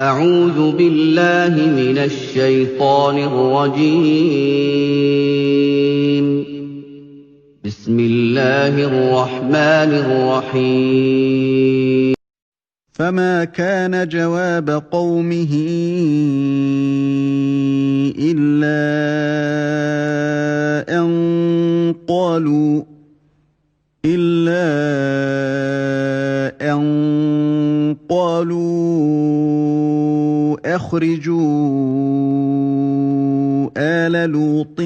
أعوذ بالله من الشيطان الرجيم بسم الله الرحمن الرحيم فما كان جواب قومه إلا أن قالوا أخرجوا آل لوط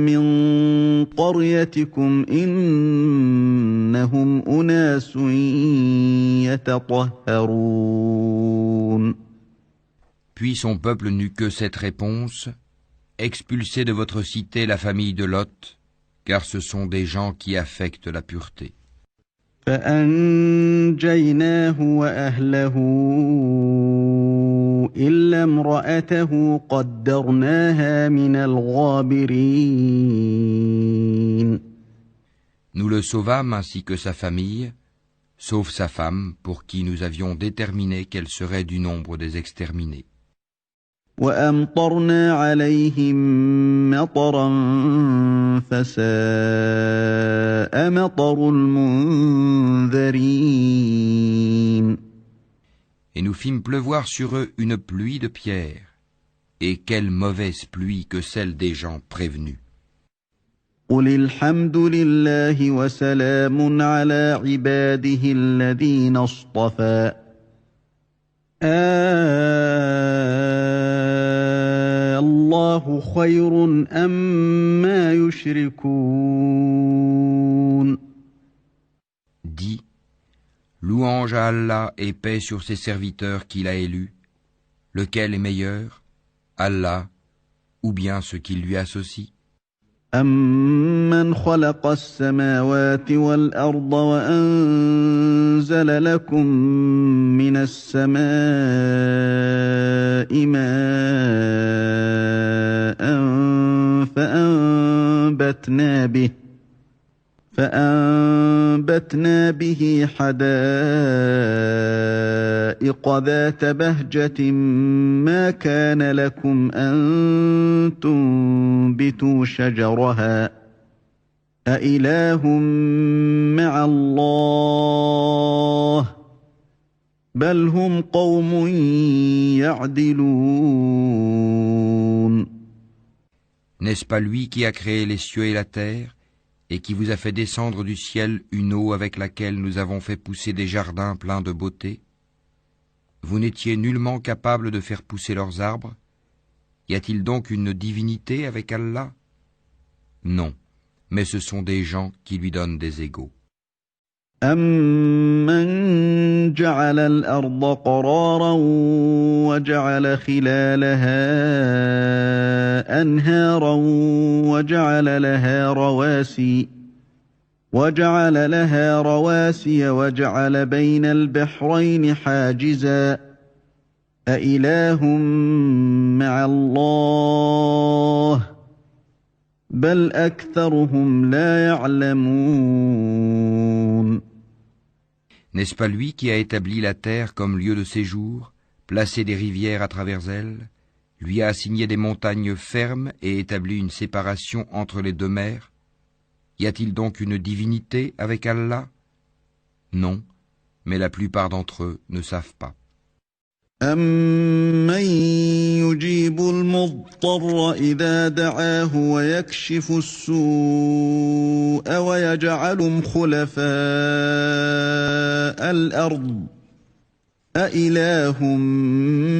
من قريتكم إنهم أناس يتطهرون. Puis son peuple n'eut que cette réponse: expulsez de votre cité la famille de Lot, car ce sont des gens qui affectent la pureté. فأنجيناه وأهله إلا امرأته قدرناها من الغابرين. Nous le sauvâmes ainsi que sa famille, sauf sa femme, pour qui nous avions déterminé qu'elle serait du nombre des exterminés. وأمطرنا عليهم مطرا فساء مطر المنذرين. Et nous fîmes pleuvoir sur eux une pluie de pierres, et quelle mauvaise pluie que celle des gens prévenus. قل الحمد لله وسلام على عباده الذين اصطفى الله خير أما يشركون. Dis, louange à Allah et paix sur ses serviteurs qu'il a élus. Lequel est meilleur, Allah ou bien ceux qui lui associent? أَمَّنْ خَلَقَ السَّمَاوَاتِ وَالْأَرْضَ وَأَنزَلَ لَكُم مِّنَ السَّمَاءِ مَاءً فَأَنبَتْنَا بِهِ حَدَائِقَ ذَاتَ بَهْجَةٍ مَا كَانَ لَكُمْ أَن تُنبِتُوا شَجَرَهَا أَإِلَٰهٌ مَّعَ اللَّهِ بَلْ هُمْ قَوْمٌ يَعْدِلُونَ. N'est-ce pas lui qui a créé les cieux et la terre, et qui vous a fait descendre du ciel une eau avec laquelle nous avons fait pousser des jardins pleins de beauté? Vous n'étiez nullement capable de faire pousser leurs arbres? Y a-t-il donc une divinité avec Allah? Non, mais ce sont des gens qui lui donnent des égaux. أَمَّنْ جَعَلَ الْأَرْضَ قَرَارًا وَجَعَلَ خِلَالَهَا أَنْهَارًا وَجَعَلَ لَهَا رَوَاسِيَ وَجَعَلَ بَيْنَ الْبَحْرَيْنِ حَاجِزًا أَإِلَٰهٌ مَّعَ اللَّهِ بَلْ أَكْثَرُهُمْ لَا يَعْلَمُونَ. N'est-ce pas lui qui a établi la terre comme lieu de séjour, placé des rivières à travers elle, lui a assigné des montagnes fermes et établi une séparation entre les deux mers? Y a-t-il donc une divinité avec Allah? Non, mais la plupart d'entre eux ne savent pas. أَمَّن يُجِيبُ الْمُضْطَرَّ إِذَا دَعَاهُ وَيَكْشِفُ السُّوءَ وَيَجْعَلُكُمْ خُلَفَاءَ الْأَرْضِ أَإِلَٰهٌ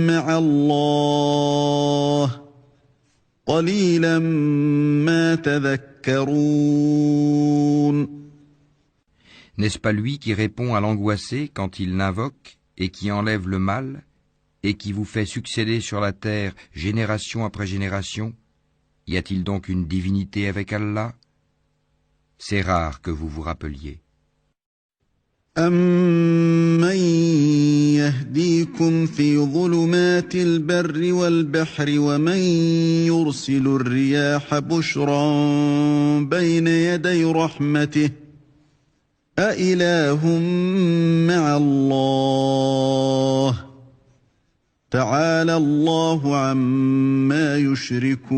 مَّعَ اللَّهِ قَلِيلًا مَّا تَذَكَّرُونَ. N'est-ce pas lui qui répond à l'angoissé quand il l'invoque et qui enlève le mal, et qui vous fait succéder sur la terre génération après génération? Y a-t-il donc une divinité avec Allah? C'est rare que vous vous rappeliez. أَمَّن يَهْدِيكُمْ فِي ظُلُمَاتِ الْبَرِّ وَالْبَحْرِ وَمَن يُرْسِلُ الرِّيَاحَ بُشْرًا بَيْنَ يَدَيْ رَحْمَتِهِ أَإِلَٰهٌ مَّعَ اللَّهِ تعالى الله عما يشركون.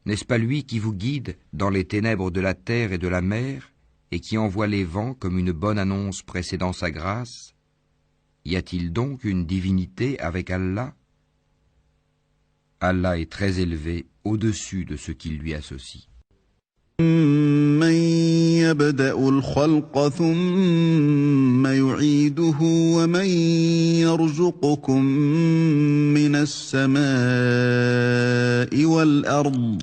N'est-ce pas lui qui vous guide dans les ténèbres de la terre et de la mer et qui envoie les vents comme une bonne annonce précédant sa grâce? Y a-t-il donc une divinité avec Allah? Allah est très élevé au-dessus de ce qu'il lui associe. من يبدأ الخلق ثم يعيده ومن يرزقكم من السماء والأرض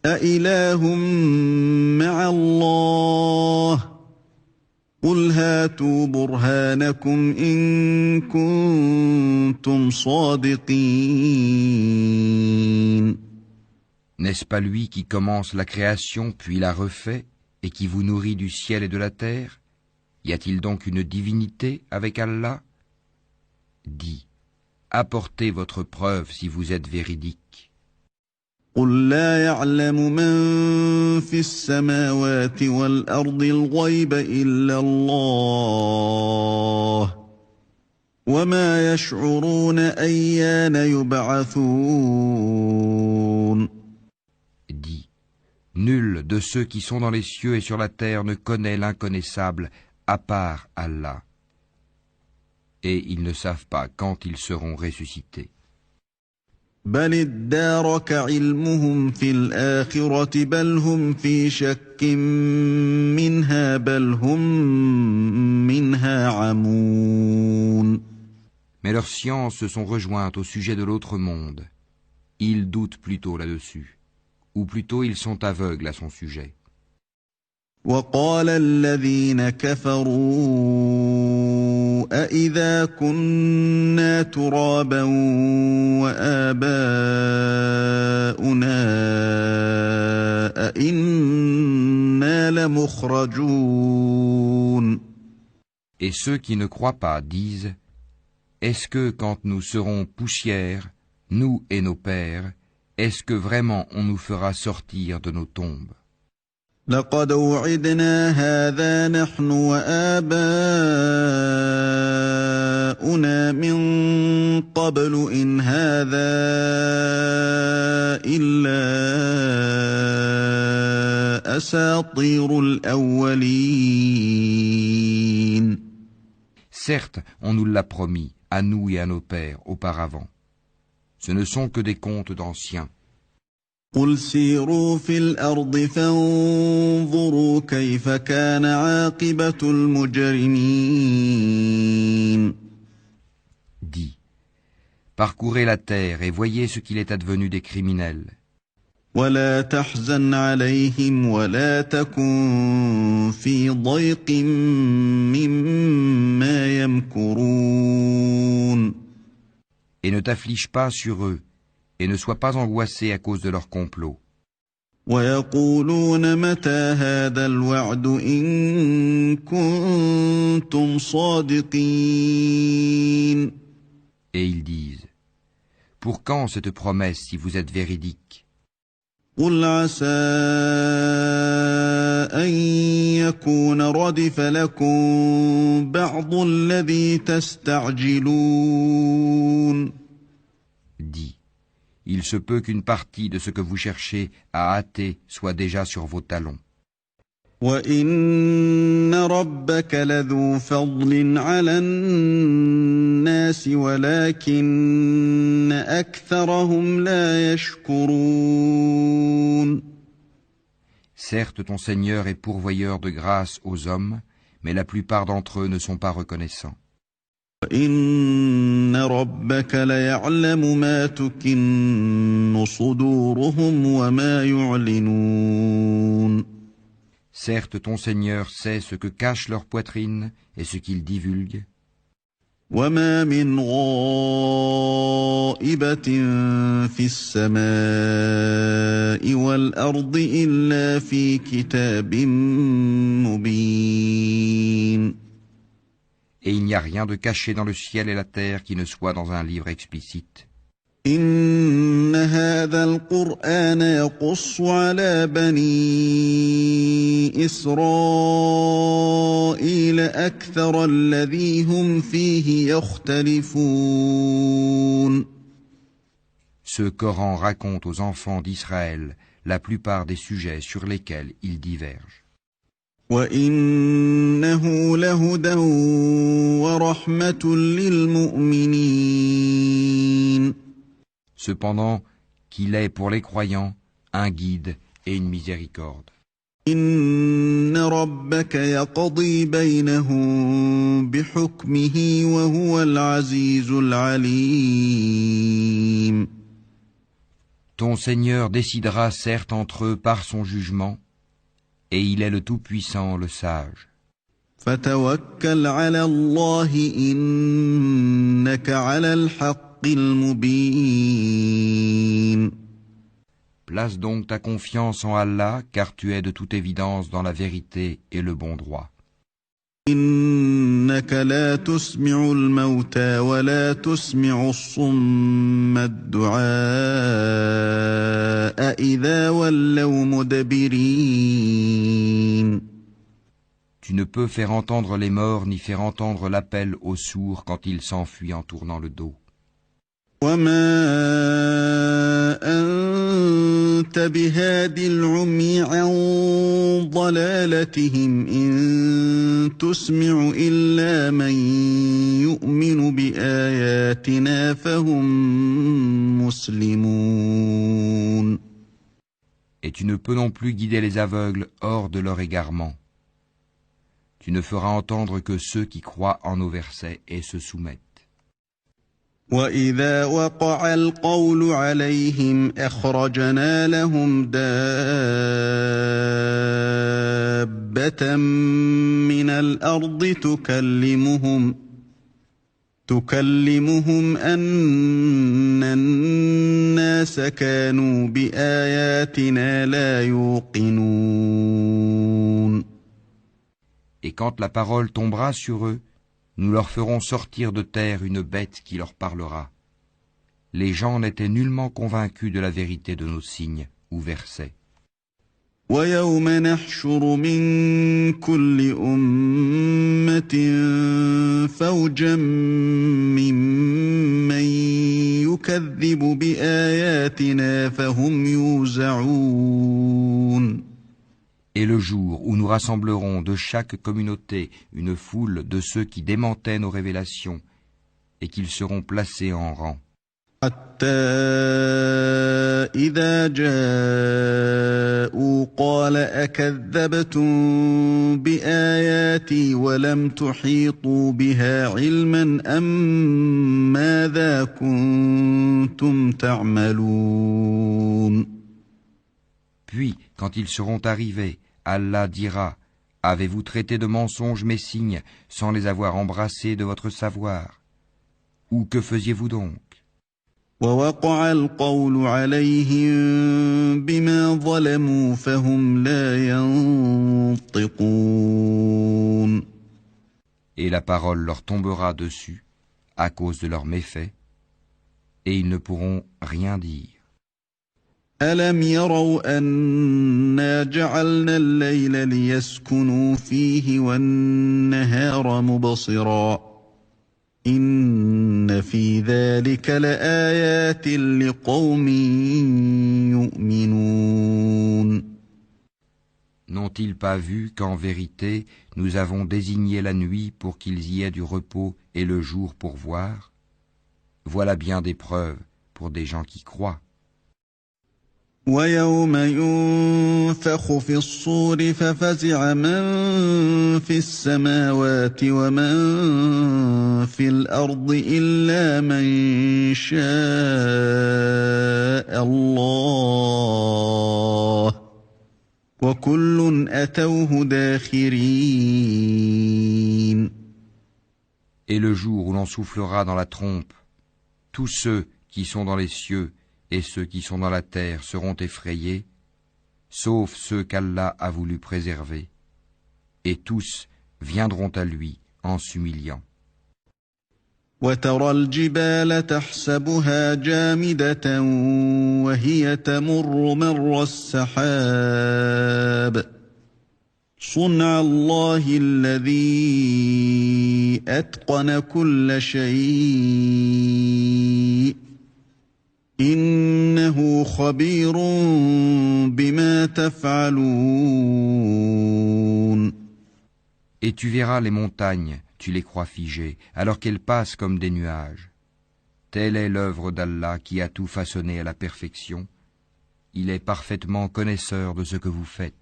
أإله مع الله قل هاتوا برهانكم إن كنتم صادقين. N'est-ce pas lui qui commence la création puis la refait et qui vous nourrit du ciel et de la terre? Y a-t-il donc une divinité avec Allah? Dis, apportez votre preuve si vous êtes véridique. قل لا يعلم من في السماوات والأرض الغيب إلا الله وما يشعرون أيان يبعثون. Dis, nul de ceux qui sont dans les cieux et sur la terre ne connaît l'inconnaissable à part Allah. Et ils ne savent pas quand ils seront ressuscités. بل ادارك علمهم في الآخرة بل هم في شك منها بل هم منها عمون. Mais leurs sciences se sont rejointes au sujet de l'autre monde. Ils doutent plutôt là-dessus. Ou plutôt ils sont aveugles à son sujet. وقال الذين كفروا أإذا كنا ترابا وآباؤنا أإنا لمخرجون. Et ceux qui ne croient pas disent, est-ce que quand nous serons poussière, nous et nos pères, est-ce que vraiment on nous fera sortir de nos tombes? لقد وعدنا هذا نحن وآباؤنا من قبل إن هذا إلا أساطير الأولين. Certes, on nous l'a promis, à nous et à nos pères, auparavant. Ce ne sont que des contes d'anciens. قل سيروا في الأرض فانظروا كيف كان عاقبة المجرمين. Dis, parcourez la terre et voyez ce qu'il est advenu des criminels. ولا تحزن عليهم ولا تكن في ضيق مما يمكرون. Et ne t'afflige pas sur eux, et ne sois pas angoissé à cause de leur complot. ويقولون متى هذا الوعد إن كنتم صادقين. Et ils disent, pour quand cette promesse si vous êtes véridique? قل عسى أن يكون ردف لكم بعض الذي تستعجلون. Dis, il se peut qu'une partie de ce que vous cherchez à hâter soit déjà sur vos talons. وَإِنَّ رَبَّكَ لَذُو فَضْلٍ عَلَى النَّاسِ وَلَكِنَّ أَكْثَرَهُمْ لَا يَشْكُرُونَ. Certes, ton Seigneur est pourvoyeur de grâce aux hommes, mais la plupart d'entre eux ne sont pas reconnaissants. وَإِنَّ رَبَّكَ لَيَعْلَمُ مَا تُكِنُّ صُدُورُهُمْ وَمَا يُعْلِنُونَ. Certes, ton Seigneur sait ce que cachent leurs poitrines et ce qu'ils divulguent. وَمَا مِنْ غَائِبَةٍ فِي السَّمَاءِ وَالْأَرْضِ إِلَّا فِي كِتَابٍ مُبِينٍ. Et il n'y a rien de caché dans le ciel et la terre qui ne soit dans un livre explicite. إِنَّ هَذَا الْقُرْآنَ يَقُصُّ عَلَى بَنِي إِسْرَائِيلَ أكثر الذي هم فيه يختلفون. Ce Coran raconte aux enfants d'Israël la plupart des sujets sur lesquels ils divergent. وَإِنَّهُ لَهُدًى وَرَحْمَةٌ لِلْمُؤْمِنِينَ. Cependant qu'il est pour les croyants un guide et une miséricorde. إِنَّ رَبَّكَ يَقْضِي بَيْنَهُم بِحُكْمِهِ وَهُوَ الْعَزِيزُ الْعَلِيمُ. Ton Seigneur décidera certes entre eux par son jugement, et il est le Tout-Puissant, le Sage. فَتَوَكَّلْ عَلَى اللَّهِ إِنَّكَ عَلَى الْحَقِّ الْمُبِينِ. Place donc ta confiance en Allah, car tu es de toute évidence dans la vérité et le bon droit. إِنَّكَ لَا تُسْمِعُ الْمَوْتَى وَلَا تُسْمِعُ الصُّمَّ الدُّعَاءَ إِذَا وَلَّوْا مُدْبِرِينَ. Tu ne peux faire entendre les morts ni faire entendre l'appel aux sourds quand ils s'enfuient en tournant le dos. وَمَا أَنْتَ بِهَادِ الْعُمْيِ عَنْ ضَلَالَتِهِمْ إِنْ تُسْمِعُ إِلَّا مَنْ يُؤْمِنُ بِآيَاتِنَا فَهُمْ مُسْلِمُونَ. Et tu ne peux non plus guider les aveugles hors de leur égarement. Tu ne feras entendre que ceux qui croient en nos versets et se soumettent. وَإِذَا وَقَعَ الْقَوْلُ عَلَيْهِمْ أَخْرَجْنَا لَهُمْ دَابَّةً مِّنَ الْأَرْضِ تُكَلِّمُهُمْ أَنَّ النَّاسَ كَانُوا بِآيَاتِنَا لَا يُوقِنُونَ. Et quand la parole tombera sur eux, nous leur ferons sortir de terre une bête qui leur parlera. Les gens n'étaient nullement convaincus de la vérité de nos signes ou versets. وَيَوْمَ نَحْشُرُ مِنْ كُلِّ أُمَّةٍ فَوْجًا مِّمَّن يُكَذِّبُ بِآيَاتِنَا فَهُمْ يُوزَعُونَ. Et le jour où nous rassemblerons de chaque communauté une foule de ceux qui démentaient nos révélations, et qu'ils seront placés en rang. حتى إذا جاءوا قال أكذبتم بآياتي ولم تحيطوا بها علما أم ماذا كنتم تعملون. Puis, quand ils seront arrivés, Allah dira, avez-vous traité de mensonges mes signes sans les avoir embrassés de votre savoir? Ou que faisiez-vous donc? ووقع القول عليهم بما ظلموا فهم لا ينطقون. Et la parole leur tombera dessus à cause de leurs méfaits, et ils ne pourront rien dire. ألم يروا أنا جعلنا الليل ليسكنوا فيه والنهار مبصرا إن في ذلك لآيات لقوم يؤمنون. N'ont-ils pas vu qu'en vérité nous avons désigné la nuit pour qu'ils y aient du repos et le jour pour voir? Voilà bien des preuves pour des gens qui croient. وَيَوْمَ يُنفَخُ فِي الصُّورِ فَفَزِعَ مَن فِي السَّمَاوَاتِ وَمَن فِي الْأَرْضِ إِلَّا مَن شَاءَ اللَّهُ وَكُلٌّ أَتَوْهُ دَاخِرِينَ. Et le jour où l'on soufflera dans la trompe, tous ceux qui sont dans les cieux et ceux qui sont dans la terre seront effrayés, sauf ceux qu'Allah a voulu préserver, et tous viendront à lui en s'humiliant. وَتَرَى الْجِبَالَ تَحْسَبُهَا جَامِدَةً وَهِيَ تَمُرُّ مَرَّ السَّحَابِ صنع الله الذي أتقن كل شيء إنه خبير بما تفعلون. Et tu verras les montagnes, tu les crois figées, alors qu'elles passent comme des nuages. Telle est l'œuvre d'Allah qui a tout façonné à la perfection. Il est parfaitement connaisseur de ce que vous faites.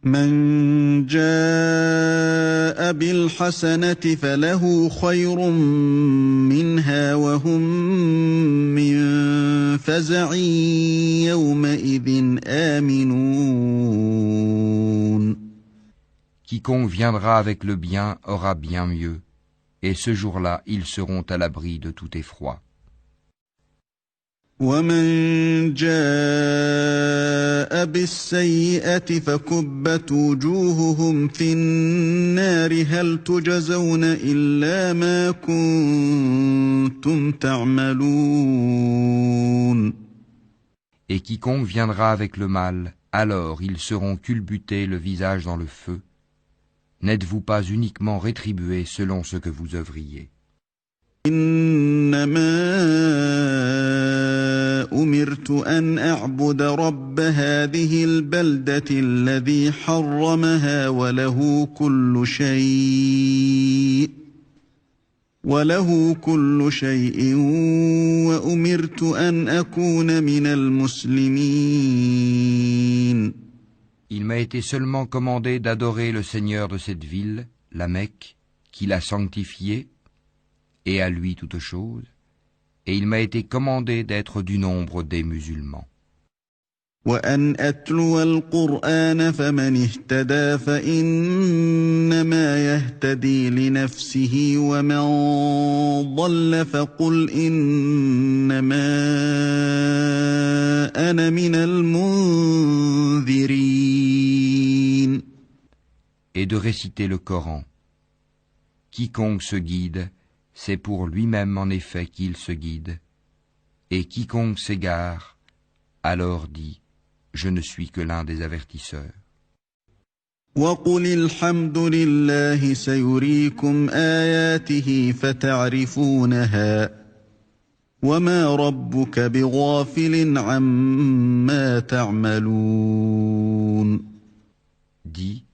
من جاء بالحسنة فله خير منها وهم من فزع يومئذ آمنون. Quiconque viendra avec le bien aura bien mieux, et ce jour-là ils seront à l'abri de tout effroi. ومن جاء بالسيئة فكبت وجوههم في النار هل تجزون إلا ما كنتم تعملون. Et quiconque viendra avec le mal, alors ils seront culbutés le visage dans le feu. N'êtes-vous pas uniquement rétribués selon ce que vous œuvriez? إنما أمرت أن أعبد رب هذه البلدة الذي حرمها وله كل شيء وأمرت أن أكون من المسلمين. Il m'a été seulement commandé d'adorer le Seigneur de cette ville, la Mecque, qui l'a sanctifiée, et à lui toute chose, et il m'a été commandé d'être du nombre des musulmans. وأن أتلو القرآن فمن اهتدى فإنما يهتدي لنفسه ومن ضل فقل إنما أنا من المنذرين. Et de réciter le Coran. Quiconque se guide, c'est pour lui-même en effet qu'il se guide, et quiconque s'égare, alors dit, je ne suis que l'un des avertisseurs. وقل الحمد لله سيريكم آياته فتعرفونها وما ربك بغافل عما تعملون. Dis,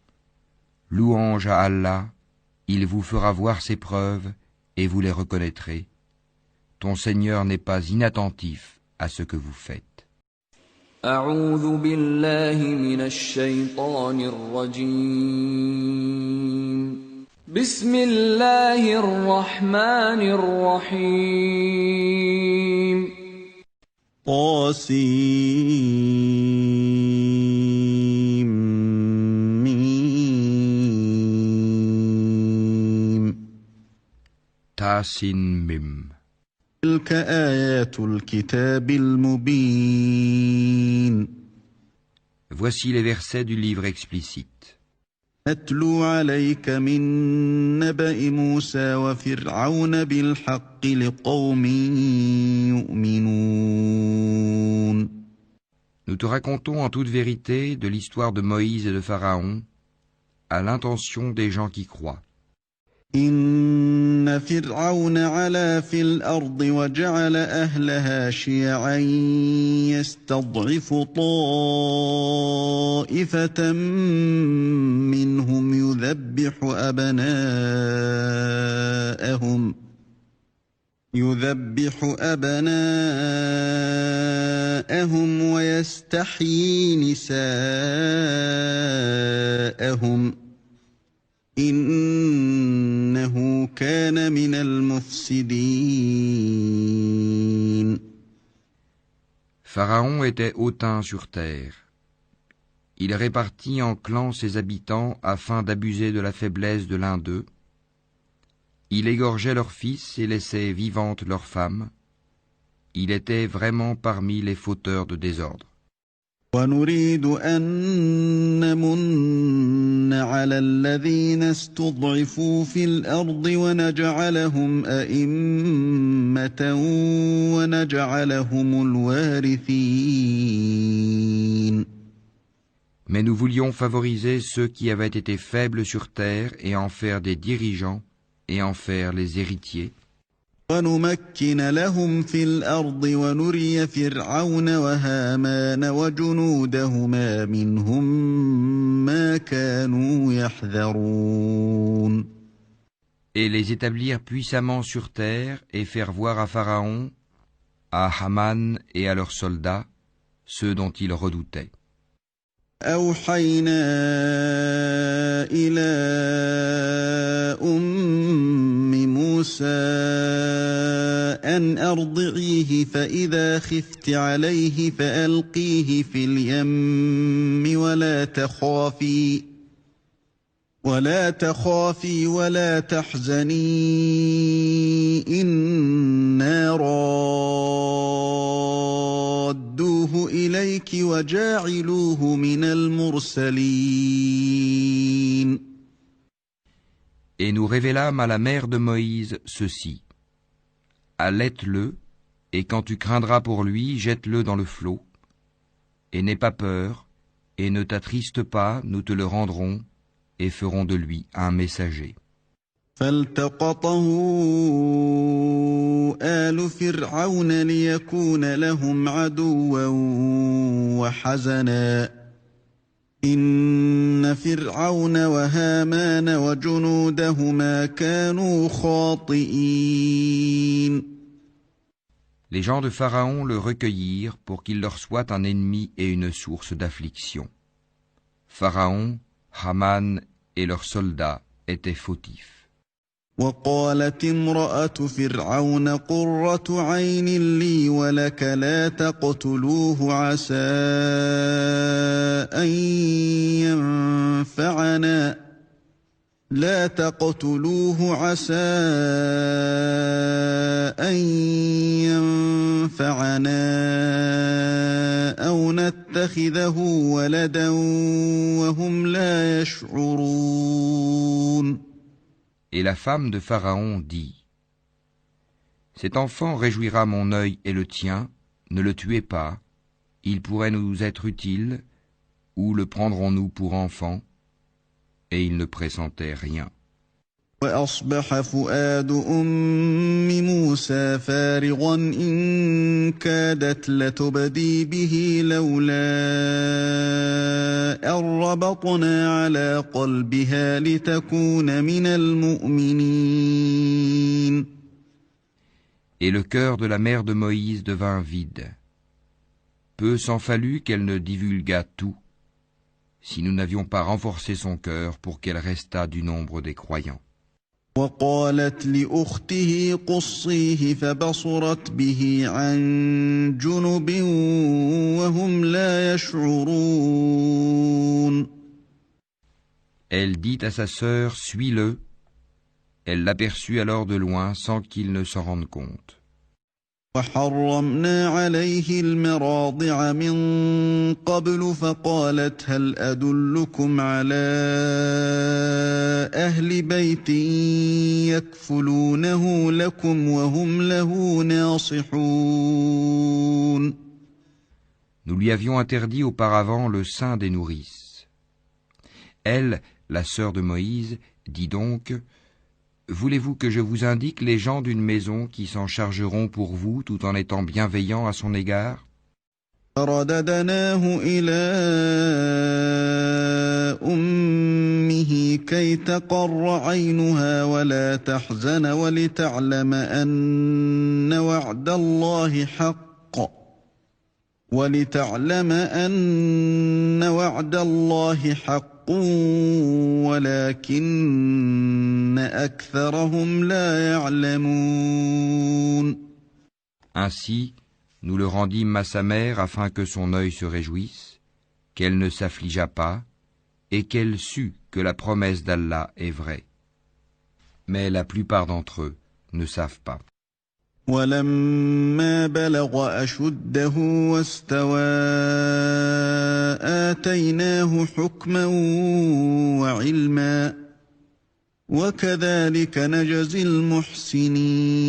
louange à Allah, il vous fera voir ses preuves, et vous les reconnaîtrez. Ton Seigneur n'est pas inattentif à ce que vous faites. أعوذ بالله من الشيطان الرجيم. بسم الله الرحمن الرحيم. Tasin Mim. تلك آيات الكتاب المبين. Voici les versets du livre explicite. نتلو عليك من نبأ موسى وفرعون بالحق لقوم يؤمنون. Nous te racontons en toute vérité de l'histoire de Moïse et de Pharaon à l'intention des gens qui croient. إن فرعون علا في الأرض وجعل أهلها شيعا يستضعف طائفة منهم يذبح أبناءهم ويستحيي نساءهم إنه كان من المفسدين. Pharaon était hautain sur terre. Il répartit en clans ses habitants afin d'abuser de la faiblesse de l'un d'eux. Il égorgeait leurs fils et laissait vivantes leurs femmes. Il était vraiment parmi les fauteurs de désordre. ونريد أن نمن على الذين استضعفوا في الأرض ونجعلهم أئمة ونجعلهم الوارثين. Mais nous voulions favoriser ceux qui avaient été faibles sur terre et en faire des dirigeants et en faire les héritiers. وَنُمَكِّنَ لَهُمْ فِي الْأَرْضِ وَنُرِيَ فِرْعَوْنَ وَهَامَانَ وَجُنُودَهُمَا مِنْهُمْ مَا كَانُوا يَحْذَرُونَ. Et les établir puissamment sur terre et faire voir à Pharaon, à Haman et à leurs soldats, ceux dont ils redoutaient. أوحينا إلى موسى أن أرضعيه فإذا خفت عليه فألقيه في اليم ولا تخافي ولا تحزني إنا رادوه إليك وجاعلوه من المرسلين. Et nous révélâmes à la mère de Moïse ceci. Allaite-le, et quand tu craindras pour lui, jette-le dans le flot. Et n'aie pas peur, et ne t'attriste pas, nous te le rendrons, et ferons de lui un messager. فالتقطه آل فرعون ليكون لهم عدوا وحزنا إن فرعون وهامان وجنودهما كانوا خاطئين. Les gens de Pharaon le recueillirent pour qu'il leur soit un ennemi et une source d'affliction. Pharaon, Haman et leurs soldats étaient fautifs. وقالت امرأة فرعون قرة عين لي ولك لا تقتلوه عسى أن ينفعنا أو نتخذه ولدا وهم لا يشعرون. Et la femme de Pharaon dit, « Cet enfant réjouira mon œil et le tien, ne le tuez pas, il pourrait nous être utile, ou le prendrons-nous pour enfant ?» Et il ne pressentait rien. وأصبح فؤاد أم موسى فارغا إن كادت لتبدي به لولا أن ربطنا على قلبها لتكون من المؤمنين. Et le cœur de la mère de Moïse devint vide. Peu s'en fallut qu'elle ne divulguât tout, si nous n'avions pas renforcé son cœur pour qu'elle restât du nombre des croyants. وقالت لأخته قصيه فبصرت به عن جنب وهم لا يشعرون. Elle dit à sa sœur, suis-le. Elle l'aperçut alors de loin sans qu'il ne s'en rende compte. وحرمنا عليه المراضع من قبل فقالت هل أدلكم على أهل بيت يكفلونه لكم وهم له ناصحون. Nous lui avions interdit auparavant le sein des nourrices. Elle, la sœur de Moïse, dit donc, voulez-vous que je vous indique les gens d'une maison qui s'en chargeront pour vous tout en étant bienveillants à son égard? فرددناه إلى أمه كي تقر عينها ولا تحزن ولتعلم أن وعد الله حق ولكن أكثرهم لا يعلمون. Ainsi, nous le rendîmes à sa mère afin que son œil se réjouisse, qu'elle ne s'affligeât pas, et qu'elle sût que la promesse d'Allah est vraie. Mais la plupart d'entre eux ne savent pas. ولما بلغ أشده واستوى آتيناه حكما وعلما وكذلك نجزي المحسنين.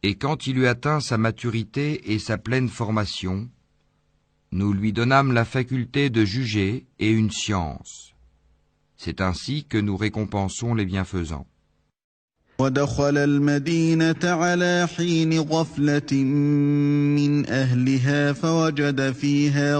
Et quand il eut atteint sa maturité et sa pleine formation, nous lui donnâmes la faculté de juger et une science. C'est ainsi que nous récompensons les bienfaisants. ودخل المدينة على حين غفلة من أهلها فوجد فيها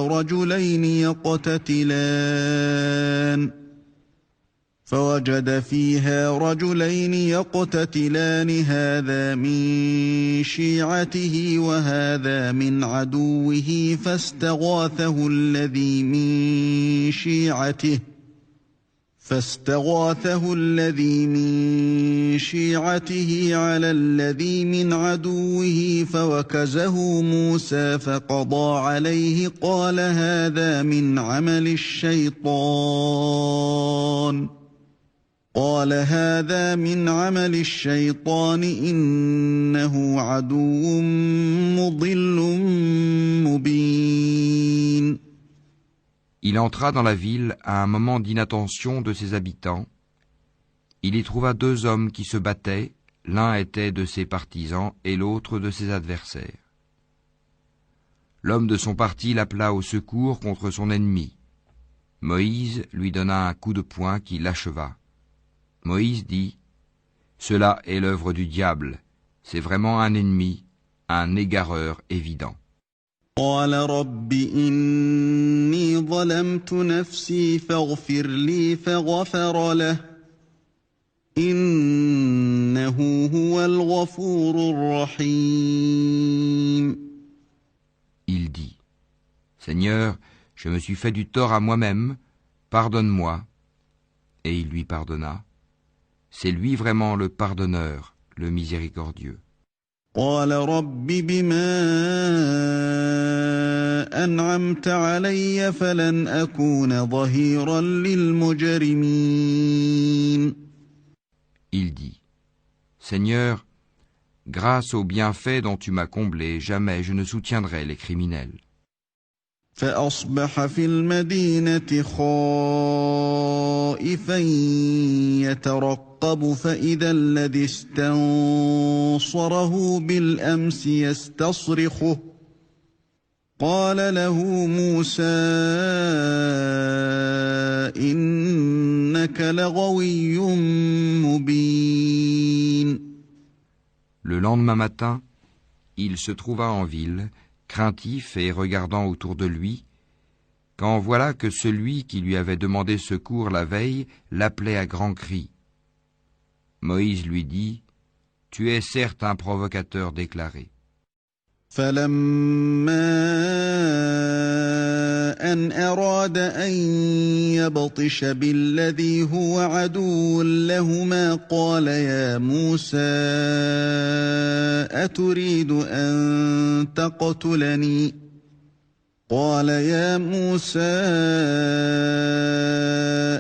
رجلين يقتتلان هذا من شيعته وهذا من عدوه فاستغاثه الذي من شيعته على الذي من عدوه فوكزه موسى فقضى عليه قال هذا من عمل الشيطان إنه عدو مضل مبين. Il entra dans la ville à un moment d'inattention de ses habitants. Il y trouva deux hommes qui se battaient, l'un était de ses partisans et l'autre de ses adversaires. L'homme de son parti l'appela au secours contre son ennemi. Moïse lui donna un coup de poing qui l'acheva. Moïse dit : « Cela est l'œuvre du diable, c'est vraiment un ennemi, un égareur évident. » قال رب إني ظلمت نفسي فاغفر لي فغفر له إنه هو الغفور الرحيم. Il dit : Seigneur, je me suis fait du tort à moi-même, pardonne-moi. Et il lui pardonna. C'est lui vraiment le pardonneur, le miséricordieux. قال رب بما أنعمت علي فلن أكون ظهيرا للمجرمين. Il dit : Seigneur, grâce aux bienfaits dont tu m'as comblé, jamais je ne soutiendrai les criminels. فأصبح في المدينة خائفا يترقب فإذا الذي استنصره بالأمس يستصرخه قال له موسى إنك لغوي مبين. Le lendemain matin, il se trouva en ville, craintif et regardant autour de lui, quand voilà que celui qui lui avait demandé secours la veille l'appelait à grands cris. Moïse lui dit : Tu es certes un provocateur déclaré. فلما أن أراد أن يبطش بالذي هو عدو لهما قال يا موسى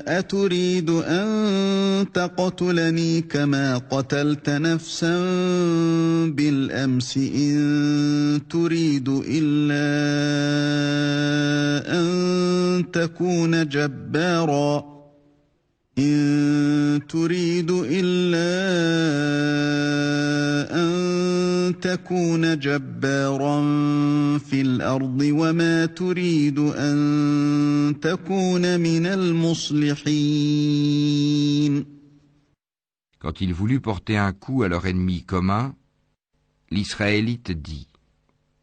أتريد أن تقتلني كما قتلت نفسا بالأمس إن تريد إلا أن تكون جبارا في الأرض وما تريد أن تكون من المصلحين. Quand il voulut porter un coup à leur ennemi commun, l'Israélite dit :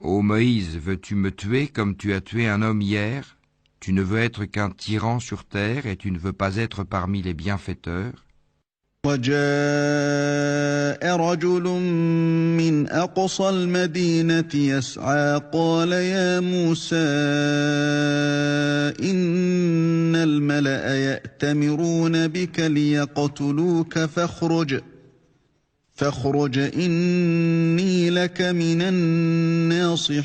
Ô Moïse, veux-tu me tuer comme tu as tué un homme hier ? Tu ne veux être qu'un tyran sur terre et tu ne veux pas être parmi les bienfaiteurs. وجاء رجل من أقصى المدينة يسعى قال يا موسى إن الملأ يأتمرون بك ليقتلوك فاخرج إني لك من الناصحين.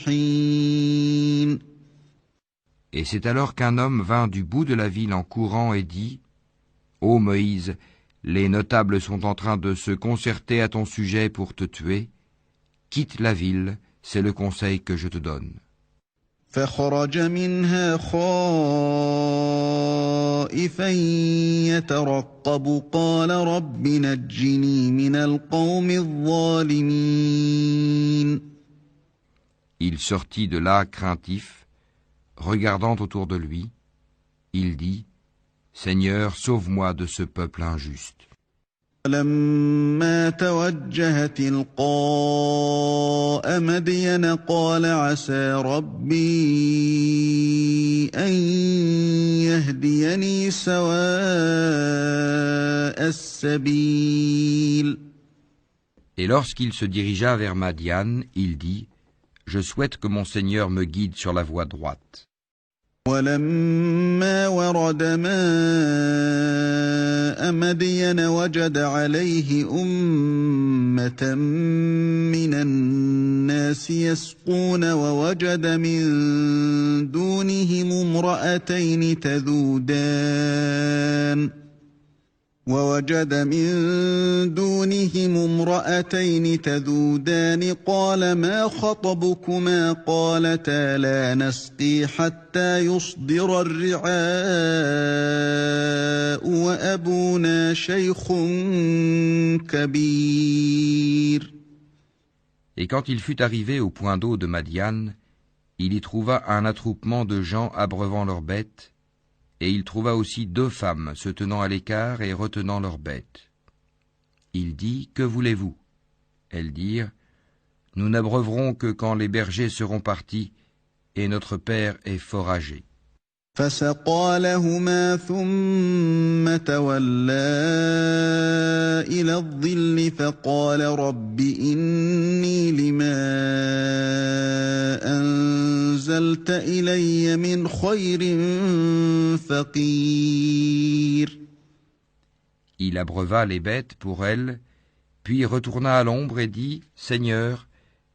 Et c'est alors qu'un homme vint du bout de la ville en courant et dit : Ô Moïse, les notables sont en train de se concerter à ton sujet pour te tuer. Quitte la ville, c'est le conseil que je te donne. فخرج منها خائفا يترقب قال رب نجني من القوم الظالمين. Il sortit de là craintif, regardant autour de lui, il dit, Seigneur, sauve-moi de ce peuple injuste. فلما توجه تلقاء مدين قال عسى ربي أن يهديني سواء السبيل. Et lorsqu'il se dirigea vers Madian, il dit, Je souhaite que mon Seigneur me guide sur la voie droite. ولما ورد ماء مدين وجد عليه أمة من الناس يسقون ووجد من دونهم امرأتين تذودان قال ما خطبكما قالتا لا نسقي حتى يصدر الرعاء وأبونا شيخ كبير. Et quand il fut arrivé au point d'eau de Madian, il y trouva un attroupement de gens abreuvant leurs bêtes, et il trouva aussi 2 femmes se tenant à l'écart et retenant leurs bêtes. Il dit, Que voulez-vous? Elles dirent, Nous n'abreuverons que quand les bergers seront partis, et notre père est fort âgé. فسقى لهما ثم تولى إلى الظل فقال رب إني لما أنزلت إلي من خير فقير. Il abreuva les bêtes pour elles, puis retourna à l'ombre et dit, Seigneur,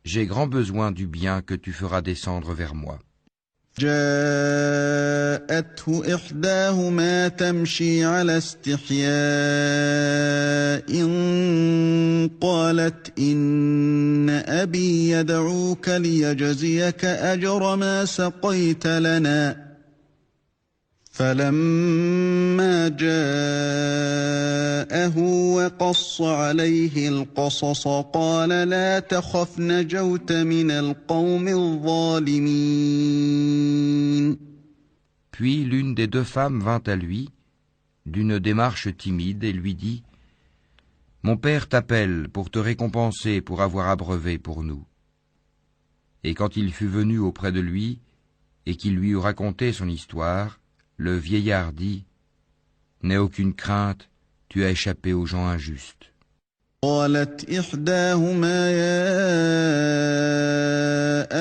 j'ai grand besoin du bien que tu feras descendre vers moi. جاءته إحداهما تمشي على استحياء قالت إن أبي يدعوك ليجزيك أجر ما سقيت لنا فلما جاءه وقص عليه القصص قال لا تخف نجوت من القوم الظالمين. Puis l'une des 2 femmes vint à lui, d'une démarche timide, et lui dit, Mon père t'appelle pour te récompenser pour avoir abreuvé pour nous. Et quand il fut venu auprès de lui, et qu'il lui eut raconté son histoire, le vieillard dit, N'aie aucune crainte, tu as échappé aux gens injustes. قالت إحداهما يا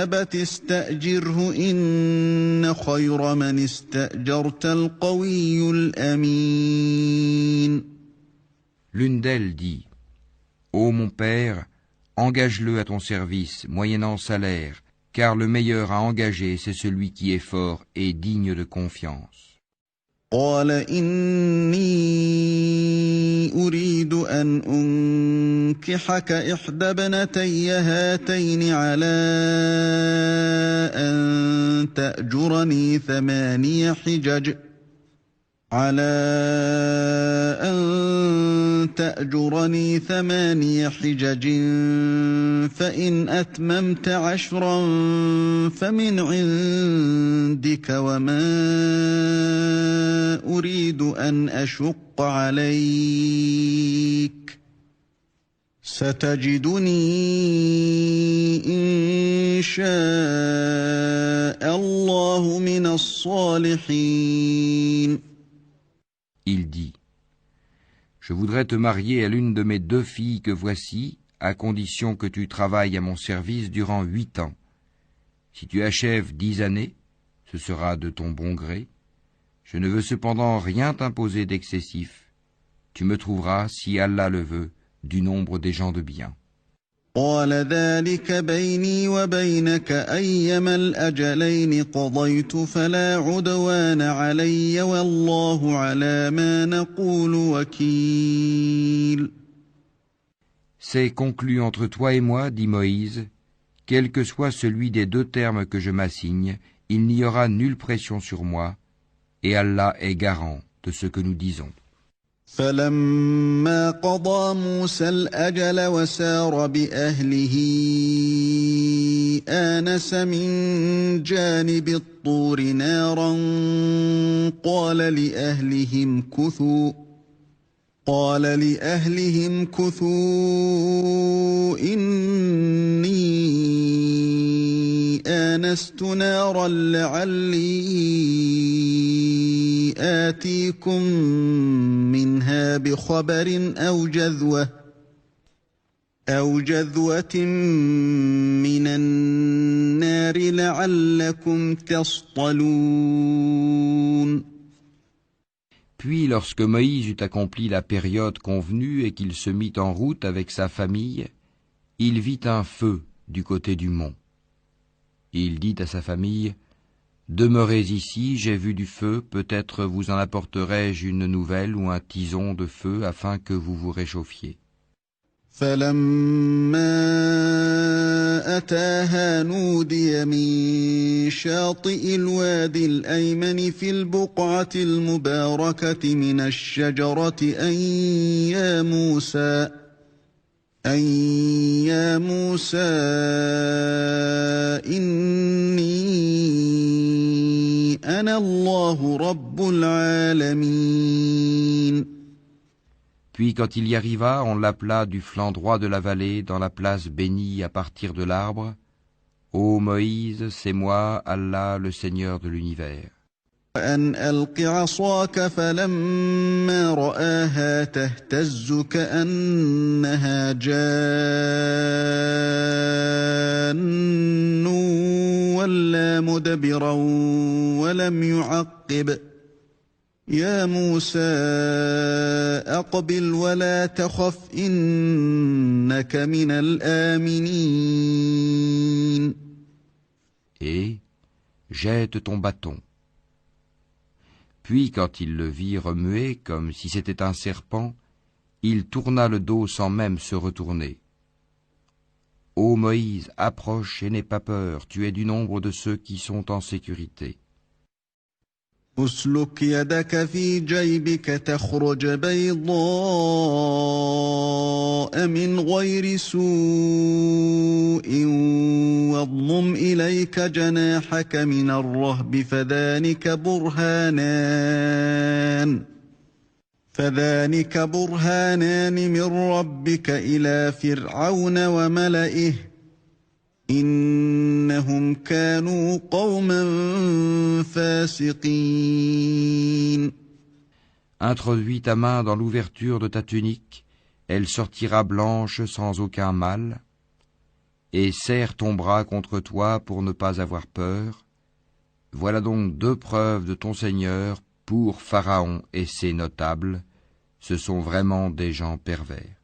أبت استأجره إن خير من استأجرت القوي الأمين. L'une d'elles dit, Ô mon père, engage-le à ton service, moyennant salaire, car le meilleur à engager, c'est celui qui est fort et digne de confiance. قال إني أريد أن أنكحك إحدى ابنتي هاتين على أن تأجرني 8 حجج فإن أتممت 10 فمن عندك وما أريد أن أشق عليك ستجدني إن شاء الله من الصالحين. Il dit, Je voudrais te marier à l'une de mes 2 filles que voici, à condition que tu travailles à mon service durant 8 ans. Si tu achèves 10 années, ce sera de ton bon gré. Je ne veux cependant rien t'imposer d'excessif. Tu me trouveras, si Allah le veut, du nombre des gens de bien. قال ذلك بيني وبينك أيما الأجلين قضيت فلا عدوان علي والله على ما نقول وكيل. C'est conclu entre toi et moi, dit Moïse, quel que soit celui des 2 termes que je m'assigne, il n'y aura nulle pression sur moi, et Allah est garant de ce que nous disons. فلما قضى موسى الأجل وسار بأهله آنس من جانب الطور نارا قال لأهلهم كثوا إني آنست نارا لعلي آتيكم منها بخبر أو جذوة من النار لعلكم تصطلون. Puis lorsque Moïse eut accompli la période convenue et qu'il se mit en route avec sa famille, il vit un feu du côté du mont. Il dit à sa famille, « Demeurez ici, j'ai vu du feu, peut-être vous en apporterai-je une nouvelle ou un tison de feu afin que vous vous réchauffiez. » فلما أتاها نودي من شاطئ الوادي الأيمن في البقعة المباركة من الشجرة أن يا موسى إني أنا الله رب العالمين. Puis quand il y arriva, on l'appela du flanc droit de la vallée, dans la place bénie à partir de l'arbre. Ô Moïse, c'est moi, Allah, le Seigneur de l'univers. وأن ألق عصاك فلما رآها تهتز كأنها جان ولا مدبرا ولم يعقب يا موسى أقبل ولا تخف إنك من الآمنين. Et jette ton bâton. Puis quand il le vit remuer comme si c'était un serpent, il tourna le dos sans même se retourner. Ô Moïse, approche et n'aie pas peur, tu es du nombre de ceux qui sont en sécurité. أسلك يدك في جيبك تخرج بيضاء من غير سوء واضمم إليك جناحك من الرهب فذلك برهانان من ربك إلى فرعون وملئه إنهم كانوا قوما فاسقين. Introduis ta main dans l'ouverture de ta tunique, elle sortira blanche sans aucun mal, et serre ton bras contre toi pour ne pas avoir peur. Voilà donc 2 preuves de ton Seigneur pour Pharaon et ses notables. Ce sont vraiment des gens pervers.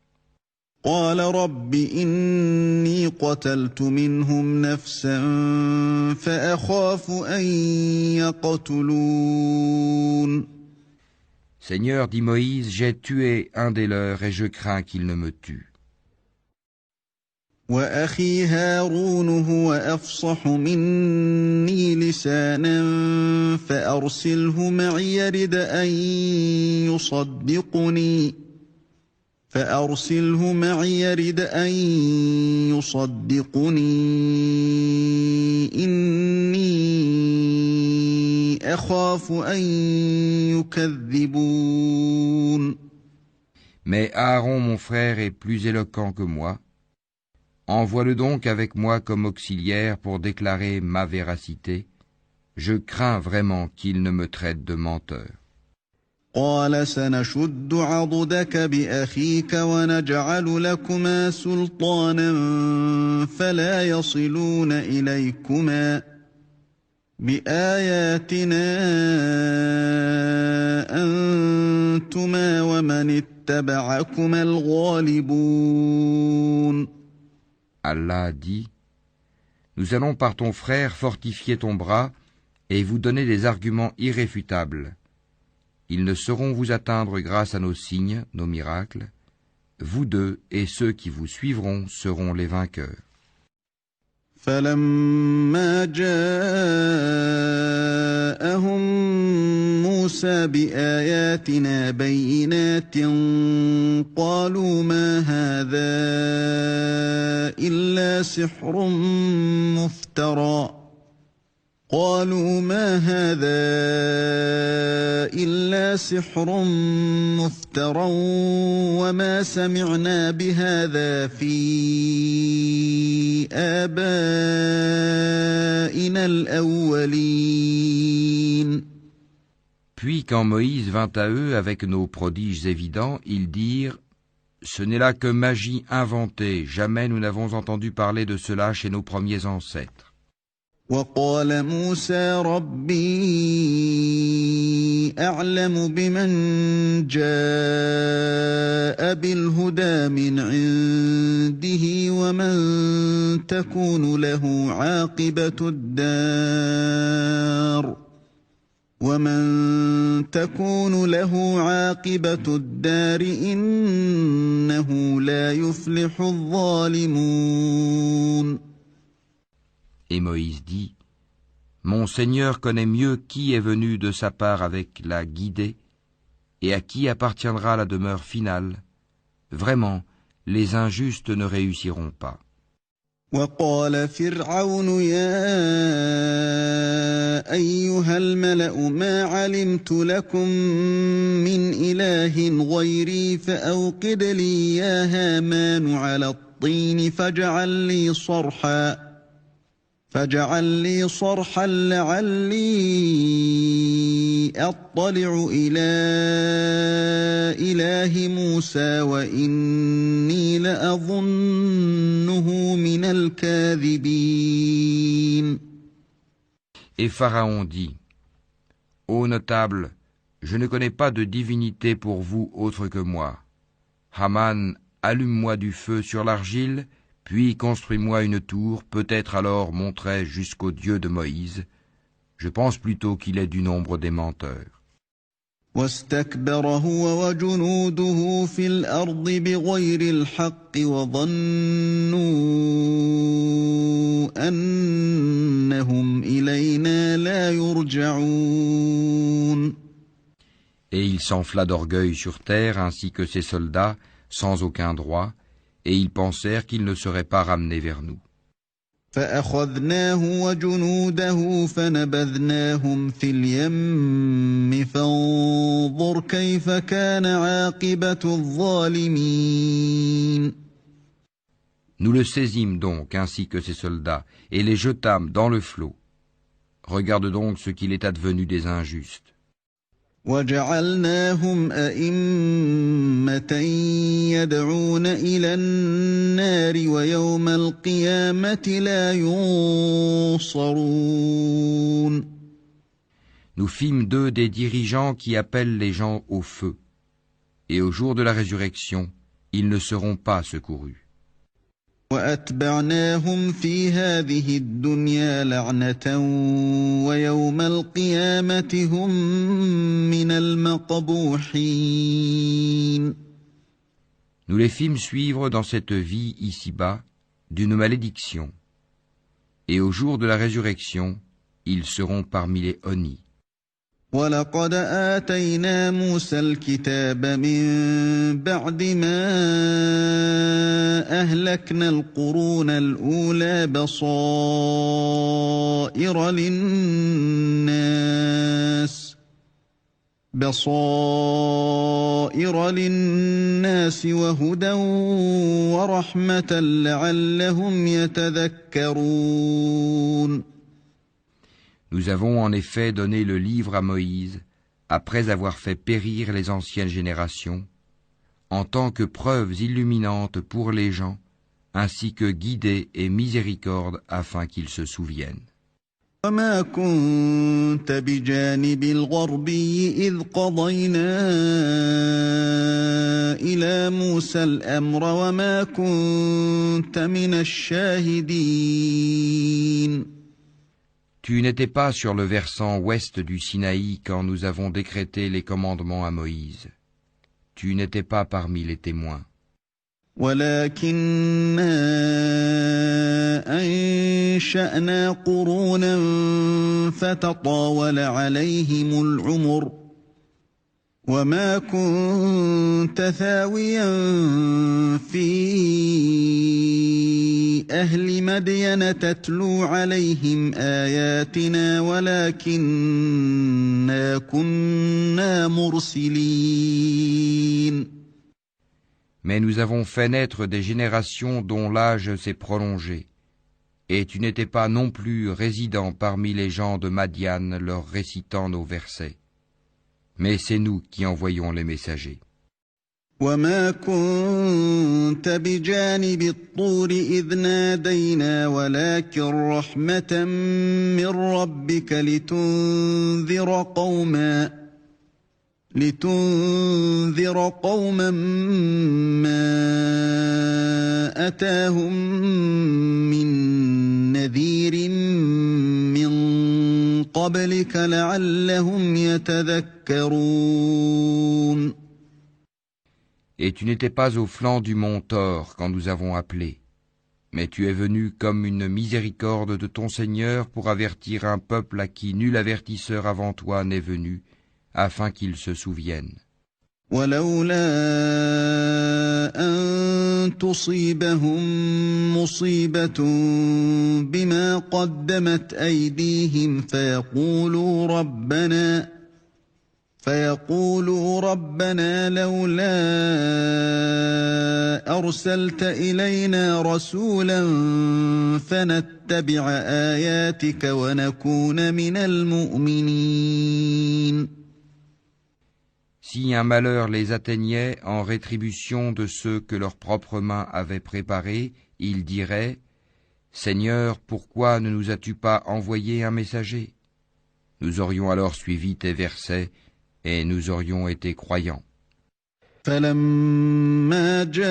قال رب إني قتلت منهم نفسا فأخاف أن يقتلون. Seigneur, dit Moïse, j'ai tué un des leurs et je crains qu'il ne me tue. وأخي هارون هو أفصح مني لسانا فأرسله معي يرد أن يصدقني إني أخاف أن يكذبون. Mais Aaron, mon frère, est plus éloquent que moi. Envoie-le donc avec moi comme auxiliaire pour déclarer ma véracité. Je crains vraiment qu'il ne me traite de menteur. قال سنشد عضدك بأخيك ونجعل لكما سلطانا فلا يصلون إليكما بآياتنا أنتما ومن اتبعكما الغالبون. Allah dit, nous allons par ton frère fortifier ton bras et vous donner des arguments irréfutables. Ils ne sauront vous atteindre grâce à nos signes, nos miracles. Vous deux et ceux qui vous suivront seront les vainqueurs. فلما جاءهم موسى بآياتنا بينات قالوا ما هذا إلا سحر مفترى قالوا ما هذا إلا سحر مفترى وما سمعنا بهذا في آبائنا الأولين. Puis quand Moïse vint à eux avec nos prodiges évidents, ils dirent « Ce n'est là que magie inventée, jamais nous n'avons entendu parler de cela chez nos premiers ancêtres. » وقال موسى ربي أعلم بمن جاء بالهدى من عنده ومن تكون له عاقبة الدار إنه لا يفلح الظالمون. Et Moïse dit « Mon Seigneur connaît mieux qui est venu de sa part avec la guidée et à qui appartiendra la demeure finale. Vraiment, les injustes ne réussiront pas. » وقال فرعون يا أيها الملأ ما علمت لكم من إله غيري فأوقد لي يا هامان على الطين فاجعل لي صرحا لعلي أطلع إلى إله موسى وإني لأظنه من الكاذبين. Et Pharaon dit « Ô notable, je ne connais pas de divinité pour vous autre que moi. Haman, allume-moi du feu sur l'argile, puis construis-moi une tour, peut-être alors monterai jusqu'au Dieu de Moïse. Je pense plutôt qu'il est du nombre des menteurs. » واستكبر هو وجنوده في الأرض بغير الحق وظنوا أنهم إلينا لا يرجعون. Et il s'enfla d'orgueil sur terre ainsi que ses soldats, sans aucun droit, et ils pensèrent qu'ils ne seraient pas ramenés vers nous. فأخذناه وجنوده فنبذناهم في اليم فانظر كيف كان عاقبة الظالمين. Nous le saisîmes donc ainsi que ses soldats et les jetâmes dans le flot. Regarde donc ce qu'il est advenu des injustes. وجعلناهم أئمة يدعون إلى النار ويوم القيامة لا ينصرون. Nous fîmes d'eux des dirigeants qui appellent les gens au feu. Et au jour de la résurrection, ils ne seront pas secourus. وأتبعناهم في هذه الدنيا لعنة ويوم القيامة هم من المقبوحين. Nous les fîmes suivre dans cette vie ici-bas d'une malédiction. Et au jour de la résurrection, ils seront parmi les honnis. وَلَقَدْ آتَيْنَا مُوسَى الْكِتَابَ مِن بَعْدِ مَا أَهْلَكْنَا الْقُرُونَ الْأُولَى بَصَائِرَ لِلنَّاسِ وَهُدًى وَرَحْمَةً لَعَلَّهُمْ يَتَذَكَّرُونَ. Nous avons en effet donné le livre à Moïse, après avoir fait périr les anciennes générations, en tant que preuves illuminantes pour les gens, ainsi que guidée et miséricorde afin qu'ils se souviennent. وَمَا كُنْتَ بِجَانِبِ الْغَرْبِيِّ إِذْ قَضَيْنَا إِلَى مُوسَى الْأَمْرَ وَمَا كُنْتَ مِنَ الشَّاهِدِينَ. Tu n'étais pas sur le versant ouest du Sinaï quand nous avons décrété les commandements à Moïse. Tu n'étais pas parmi les témoins. وَلَكِنَّا أَنشَأْنَا قُرُونًا فَتَطَاوَلَ عَلَيْهِمُ الْعُمُرُ وَمَا كُنْتَ ثَاوِيًا فِي أهل مدين تتلو عليهم آياتنا ولكننا كنا مرسلين. Mais nous avons fait naître des générations dont l'âge s'est prolongé, et tu n'étais pas non plus résident parmi les gens de Madian leur récitant nos versets. Mais c'est nous qui envoyons les messagers. وما كنت بجانب الطور إذ نادينا ولكن رحمة من ربك لتنذر قوما ما أتاهم من نذير من قبلك لعلهم يتذكرون. Et tu n'étais pas au flanc du mont Thor quand nous avons appelé, mais tu es venu comme une miséricorde de ton Seigneur pour avertir un peuple à qui nul avertisseur avant toi n'est venu, afin qu'ils se souviennent. ولولا أن تصيبهم مصيبة بما قدمت أيديهم فيقولوا ربنا لولا أرسلت إلينا رسولا فنتبع آياتك ونكون من المؤمنين. Si un malheur les atteignait en rétribution de ceux que leurs propres mains avaient préparés, ils diraient « Seigneur, pourquoi ne nous as-tu pas envoyé un messager ?» Nous aurions alors suivi tes versets et nous aurions été croyants. فلما جاءهم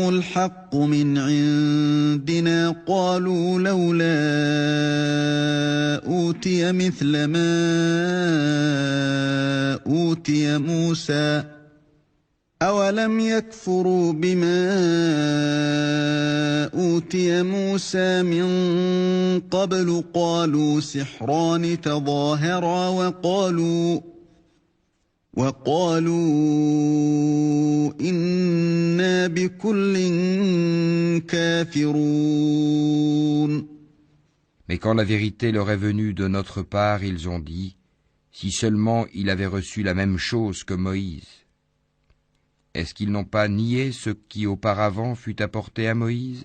الحق من عندنا قالوا لولا أوتي مثل ما أوتي موسى أولم يكفروا بما أوتي موسى من قبل قالوا سحران تظاهرا وقالوا إنا بكل كافرون. Mais quand la vérité leur est venue de notre part, ils ont dit « Si seulement il avait reçu la même chose que Moïse. » Est-ce qu'ils n'ont pas nié ce qui auparavant fut apporté à Moïse?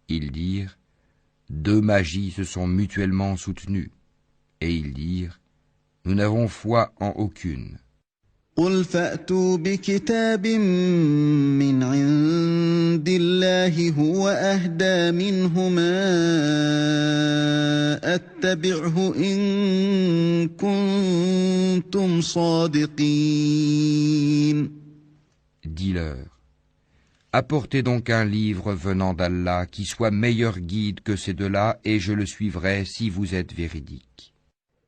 Ils dirent « Deux magies se sont mutuellement soutenues. » Et ils dirent « Nous n'avons foi en aucune. » قل فأتوا بكتاب من عند الله هو أهدى منهما أتبعه إن كنتم صادقين. Dis-leur, apportez donc un livre venant d'Allah qui soit meilleur guide que ces deux-là, et je le suivrai si vous êtes véridiques.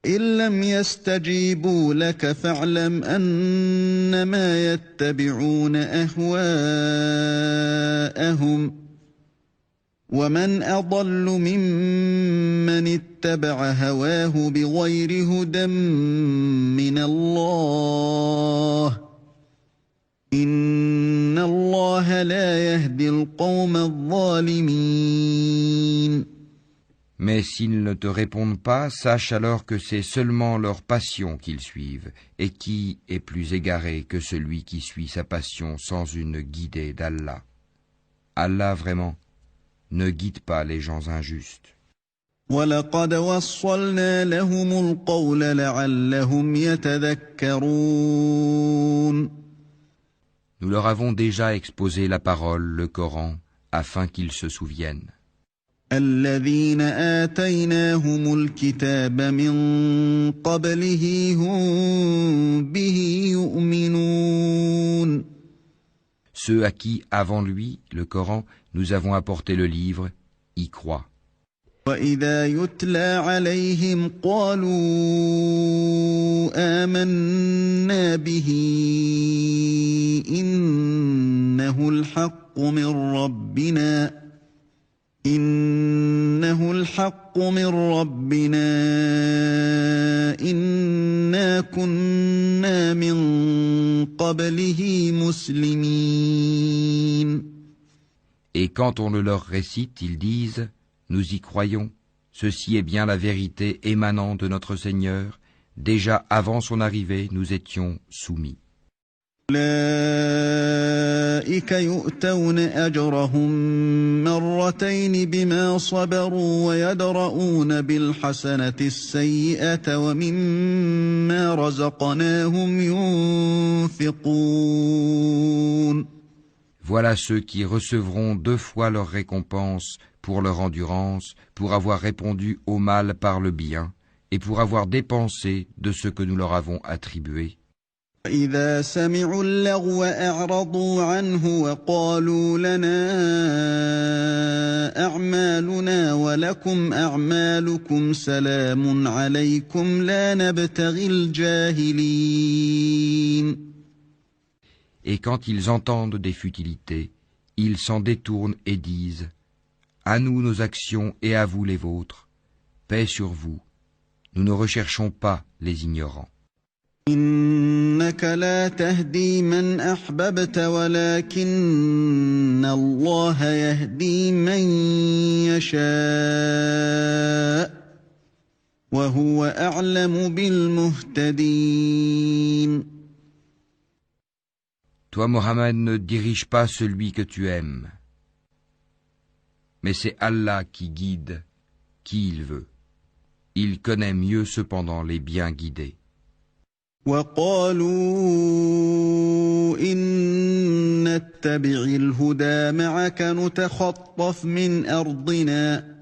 إن لم يستجيبوا لك فاعلم أنما يتبعون أهواءهم ومن أضل ممن اتبع هواه بغير هدى من الله إن الله لا يهدي القوم الظالمين. Mais s'ils ne te répondent pas, sache alors que c'est seulement leur passion qu'ils suivent, et qui est plus égaré que celui qui suit sa passion sans une guidée d'Allah. Allah vraiment ne guide pas les gens injustes. وَلَقَدْ وَصَّلْنَا لَهُمُ الْقَوْلَ لَعَلَّهُمْ يَتَذَكَّرُونَ. Nous leur avons déjà exposé la parole, le Coran, afin qu'ils se souviennent. الذين آتيناهم الكتاب من قبله هم به يؤمنون. Ceux à qui, avant lui, le Coran, nous avons apporté le livre, y croient. وإذا يتلى عليهم قالوا آمنا به إنه الحق من ربنا إنا كنا من قبله مسلمين. Et quand on le leur récite, ils disent « Nous y croyons, ceci est bien la vérité émanant de notre Seigneur, déjà avant son arrivée, nous étions soumis. » أولئك يؤتون أجرهم مرتين بما صبروا ويدرؤون بالحسنة السيئة ومما رزقناهم ينفقون. Voilà ceux qui recevront 2 fois leur récompense pour leur endurance, pour avoir répondu au mal par le bien, et pour avoir dépensé de ce que nous leur avons attribué. إذا سمعوا اللغو أعرضوا عنه وقالوا لنا أعمالنا ولكم أعمالكم سلام عليكم لا نبتغي الجاهلين. Et quand ils entendent des futilités, ils s'en détournent et disent « À nous nos actions et à vous les vôtres, paix sur vous, nous ne recherchons pas les ignorants. » إنك لا تهدي من أحببت ولكن الله يهدي من يشاء وهو أعلم بالمهتدين. Toi, Mohammed, ne dirige pas celui que tu aimes, mais c'est Allah qui guide qui il veut. Il connaît mieux cependant les bien guidés. وقالوا إن نتبع الهدى معك نتخطف من أرضنا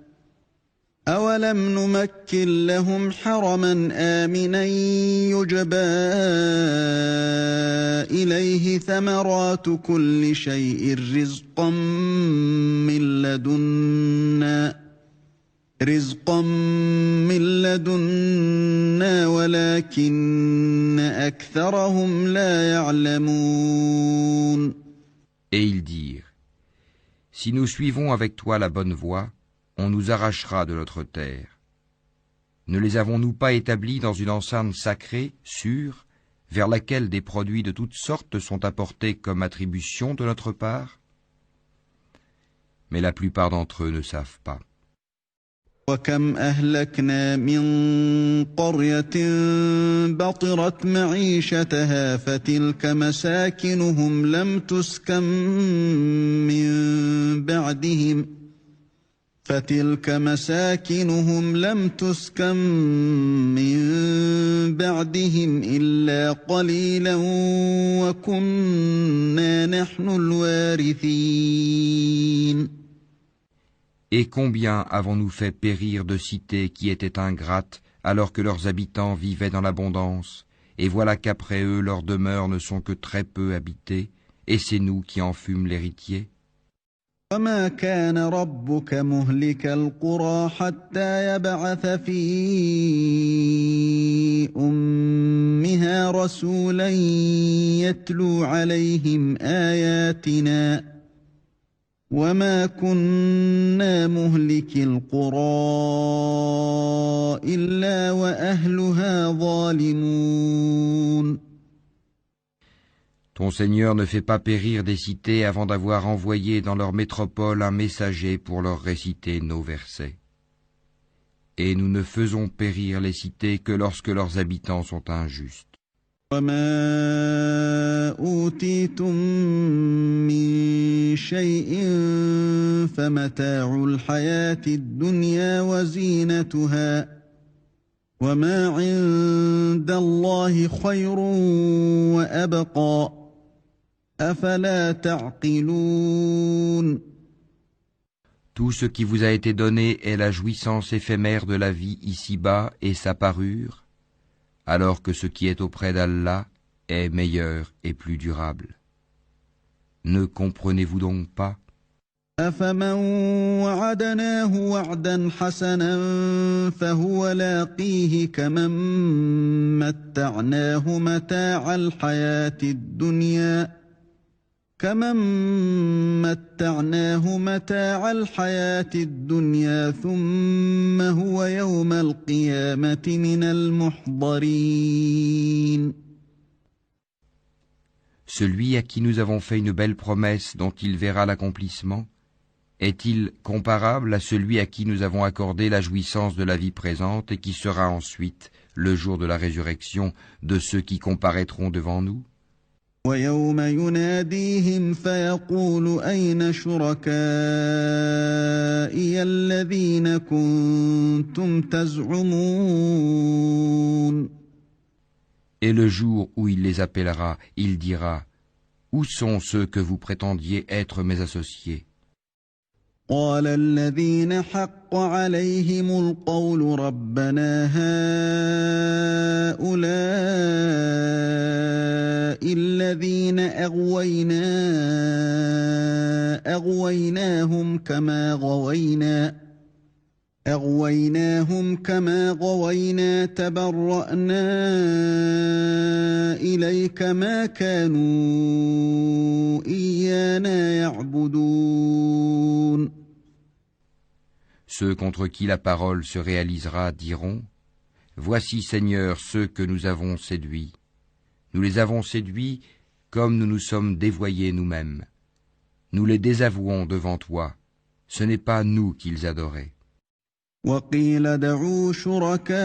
أولم نمكن لهم حرما آمنا يجبى إليه ثمرات كل شيء رزقا من لدنا ولكن أكثرهم لا يعلمون. Et ils dirent, si nous suivons avec toi la bonne voie, on nous arrachera de notre terre. Ne les avons-nous pas établis dans une enceinte sacrée, sûre, vers laquelle des produits de toutes sortes sont apportés comme attribution de notre part? Mais la plupart d'entre eux ne savent pas. وكم أهلكنا من قرية بطرت معيشتها فتلك مساكنهم لم تسكن من بعدهم إلا قليلا وكنا نحن الوارثين. Et combien avons-nous fait périr de cités qui étaient ingrates alors que leurs habitants vivaient dans l'abondance, et voilà qu'après eux leurs demeures ne sont que très peu habitées, et c'est nous qui en fûmes l'héritier. وما كان ربك مهلك القرى حتى يبعث في أمها رسولا يتلو عليهم آياتنا وما كنا مهلكي القرى إلا وأهلها ظالمون. Ton Seigneur ne fait pas périr des cités avant d'avoir envoyé dans leur métropole un messager pour leur réciter nos versets. Et nous ne faisons périr les cités que lorsque leurs habitants sont injustes. وما أوتيتم من شيء فمتاع الحياة الدنيا وزينتها وما عند الله خير وأبقى أفلا تعقلون. Tout ce qui vous a été donné est la jouissance éphémère de la vie ici-bas et sa parure, alors que ce qui est auprès d'Allah est meilleur et plus durable. Ne comprenez-vous donc pas? أفمن وعدناه وعدا حسنا فهو لاقيه كمن متعناه متاع الحياة الدنيا ثم هو يوم القيامة من المحضرين. Celui à qui nous avons fait une belle promesse dont il verra l'accomplissement, Est-il comparable à celui à qui nous avons accordé la jouissance de la vie présente et qui sera ensuite, le jour de la résurrection, de ceux qui comparaîtront devant nous? ويوم يناديهم فيقول أين شركائي الذين كنتم تزعمون. Et le jour où il les appellera, il dira: Où sont ceux que vous prétendiez être mes associés? قال الذين حق عليهم القول ربنا هؤلاء الذين أغويناهم كما غوينا تبرأنا إليك ما كانوا إيانا يعبدون. Ceux contre qui la parole se réalisera diront: Voici, Seigneur, ceux que nous avons séduits. Nous les avons séduits comme nous nous sommes dévoyés nous-mêmes. Nous les désavouons devant toi. Ce n'est pas nous qu'ils adoraient. وقيل دعوا شركاءكم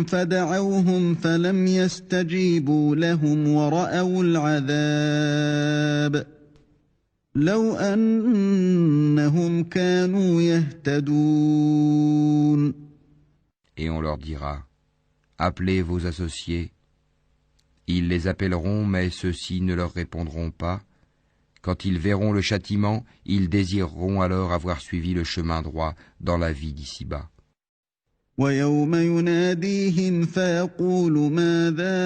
فدعوهم فلم يستجيبوا لهم ورأوا العذاب لو أنهم كانوا يهتدون. Et on leur dira: Appelez vos associés. Ils les appelleront, mais ceux-ci ne leur répondront pas. Quand ils verront le châtiment, ils désireront alors avoir suivi le chemin droit dans la vie d'ici-bas. ويوم يناديهم فيقول ماذا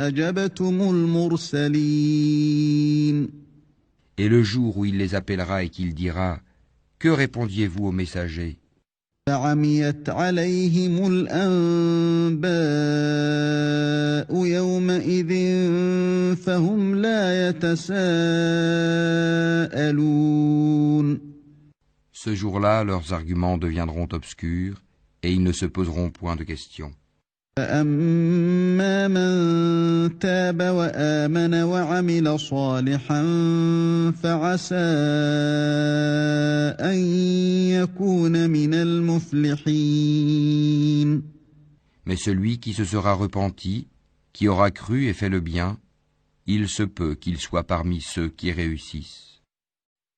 أجبتم المرسلين. Et le jour où il les appellera et qu'il dira: Que répondiez-vous aux messagers? فعميت عليهم الأنباء يومئذ فهم لا يتساءلون. Ce jour-là, leurs arguments deviendront obscurs et ils ne se poseront point de questions. فأما من تاب وآمن وعمل صالحا فعسى أن يكون من المفلحين. Mais celui qui se sera repenti, qui aura cru et fait le bien, il se peut qu'il soit parmi ceux qui réussissent.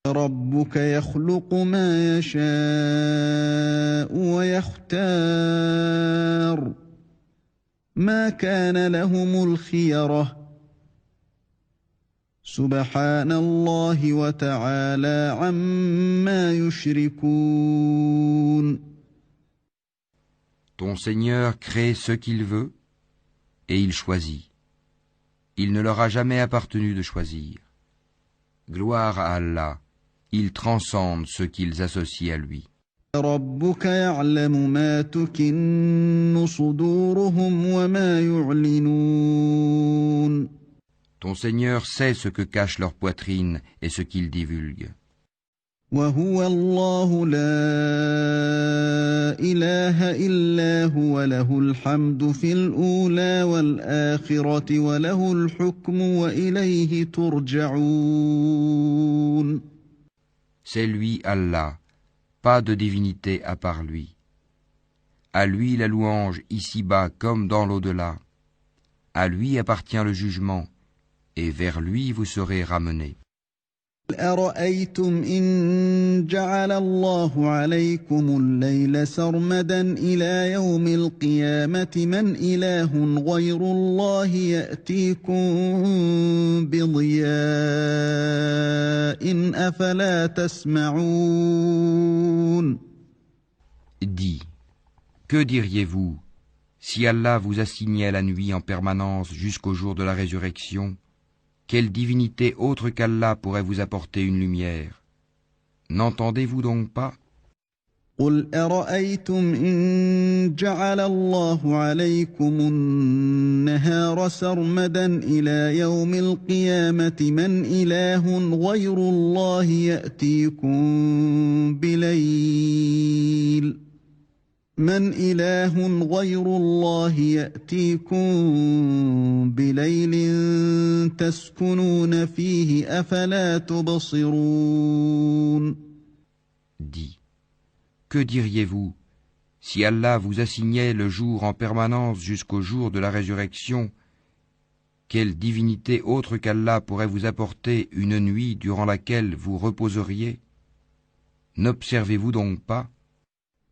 ربك يخلق ما يشاء ويختار ما كان لهم الخيرة سبحان الله وتعالى عما يشركون. Ton Seigneur crée ce qu'il veut et il choisit. Il ne leur a jamais appartenu de choisir. Gloire à Allah, il transcende ce qu'ils associent à lui. ربك يعلم ما تكن صدورهم وما يعلنون. Ton Seigneur sait ce que cache leur poitrine et ce qu'ils divulguent. وهو الله لا إله إلا هو له الحمد في الأولى والآخرة وله الحكم وإليه ترجعون. C'est lui, Allah, pas de divinité à part lui. À lui la louange ici-bas comme dans l'au-delà. À lui appartient le jugement, et vers lui vous serez ramenés. أرأيتم إن جعل الله عليكم الليل سرمدا إلى يوم القيامة من إله غير الله يأتيكم بضياء أفلا تسمعون. Dis, que diriez-vous si Allah vous assignait la nuit en permanence jusqu'au jour de la résurrection? Quelle divinité autre qu'Allah pourrait vous apporter une lumière? N'entendez-vous donc pas? قل أرأيتم إن جعل الله عليكم النهار سرمدا إلى يوم القيامة من إله غير الله يأتيكم بليل من إله غير الله يأتيكم بليل تسكنون فيه أفلا تبصرون. Dis, que diriez-vous si Allah vous assignait le jour en permanence jusqu'au jour de la résurrection? Quelle divinité autre qu'Allah pourrait vous apporter une nuit durant laquelle vous reposeriez? N'observez-vous donc pas?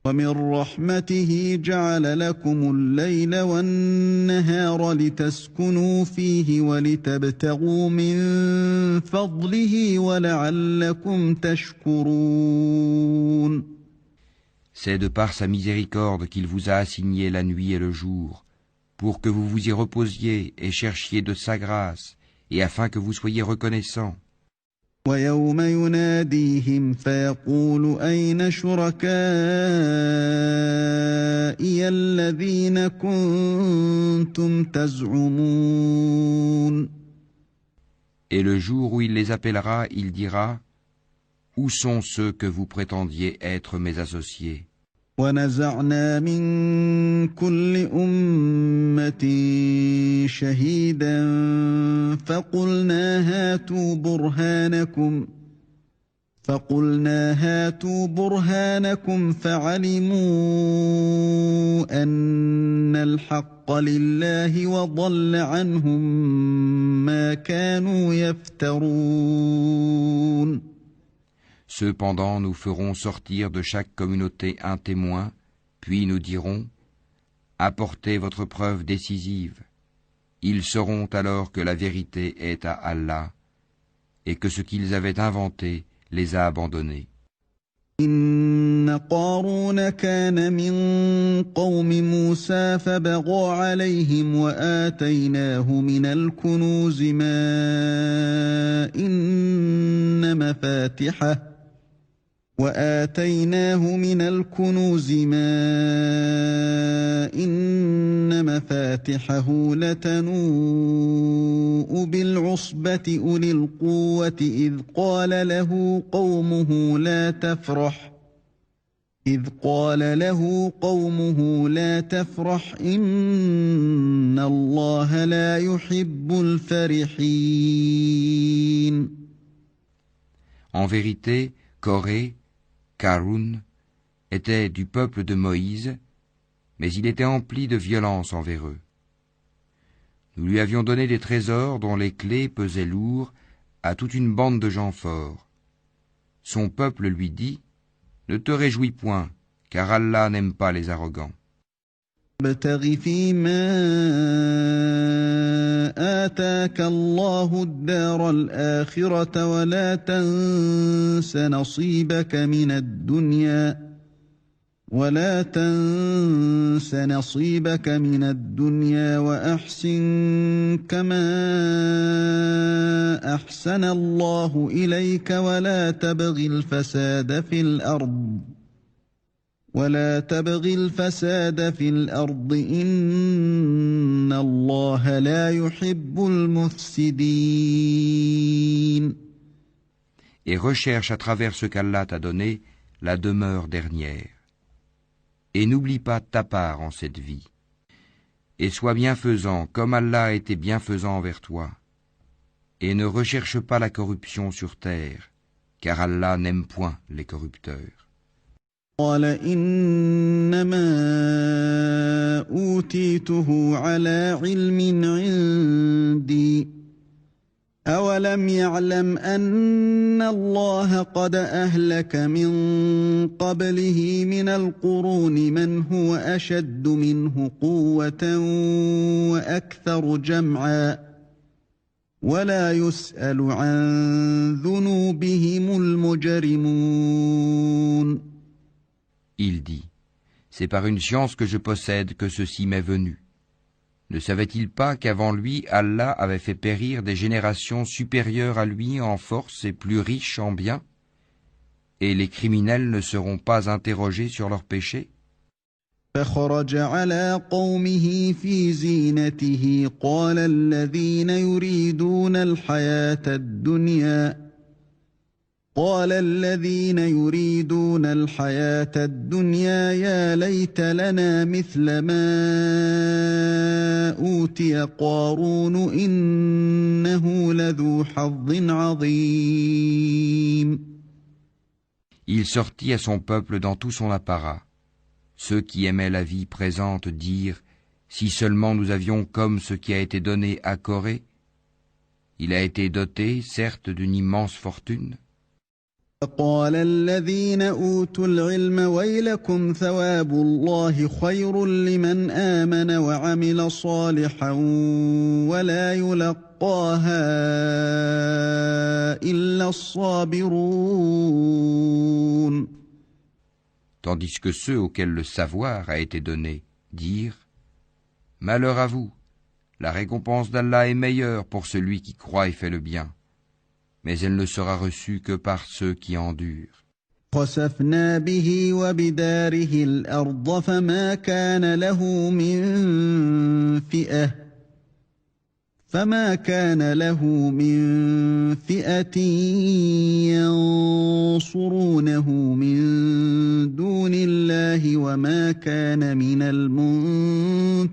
ومن رحمته جعل لكم الليل والنهار لتسكنوا فيه ولتبتغوا من فضله ولعلكم تشكرون. C'est de par sa miséricorde qu'il vous a assigné la nuit et le jour, pour que vous vous y reposiez et cherchiez de sa grâce, et afin que vous soyez reconnaissants. ويوم يناديهم فيقول أين شركائي الذين كنتم تزعمون. Et le jour où il les appellera, il dira: Où sont ceux que vous prétendiez être mes associés? ونزعنا من كل أمة شهيدا فقلنا هاتوا برهانكم فعلموا أن الحق لله وضل عنهم ما كانوا يفترون. Cependant, nous ferons sortir de chaque communauté un témoin, puis nous dirons: Apportez votre preuve décisive. Ils sauront alors que la vérité est à Allah, et que ce qu'ils avaient inventé les a abandonnés. إن قارون كان من قوم موسى فبغى عليهم وآتيناه من الكنوز ما إن مفاتحه لتنوء بالعصبة أولي القوة إذ قال له قومه لا تفرح إن الله لا يحب الفرحين. En vérité, Coré, Karun, était du peuple de Moïse, mais il était empli de violence envers eux. Nous lui avions donné des trésors dont les clés pesaient lourd à toute une bande de gens forts. Son peuple lui dit: Ne te réjouis point, car Allah n'aime pas les arrogants. ابتغ فيما آتاك الله الدار الآخرة ولا تنس نصيبك من الدنيا وأحسن كما أحسن الله إليك ولا تبغ الفساد في الأرض إن الله لا يحب المفسدين. Et recherche à travers ce qu'Allah t'a donné la demeure dernière. Et n'oublie pas ta part en cette vie. Et sois bienfaisant comme Allah a été bienfaisant envers toi. Et ne recherche pas la corruption sur terre, car Allah n'aime point les corrupteurs. قال إنما أوتيته على علم عندي أولم يعلم أن الله قد أهلك من قبله من القرون من هو أشد منه قوة وأكثر جمعا ولا يسأل عن ذنوبهم المجرمون. Il dit: C'est par une science que je possède que ceci m'est venu. Ne savait-il pas qu'avant lui, Allah avait fait périr des générations supérieures à lui en force et plus riches en biens? Et les criminels ne seront pas interrogés sur leurs péchés? فخرج على قومه في زينته قال الذين يريدون الحياة الدنيا قال الذين يريدون الحياة الدنيا يا ليت لنا مثل ما أوتي قارون إنه لذو حظ عظيم. Il sortit à son peuple dans tout son apparat. Ceux qui aimaient la vie présente dirent, si seulement nous avions comme ce qui a été donné à Corée. Il a été doté, certes, d'une immense fortune. قال الذين أوتوا العلم ويلكم ثواب الله خير لمن آمن وعمل صالحا ولا يلقاها إلا الصابرون. Tandis que ceux auxquels le savoir a été donné dirent, malheur à vous, la récompense d'Allah est meilleure pour celui qui croit et fait le bien. Mais elle ne sera reçue que par ceux qui endurent. خسفنا به وبداره الأرض فما كان له من فئة ينصرونه من دون الله وما كان من المنتصرين.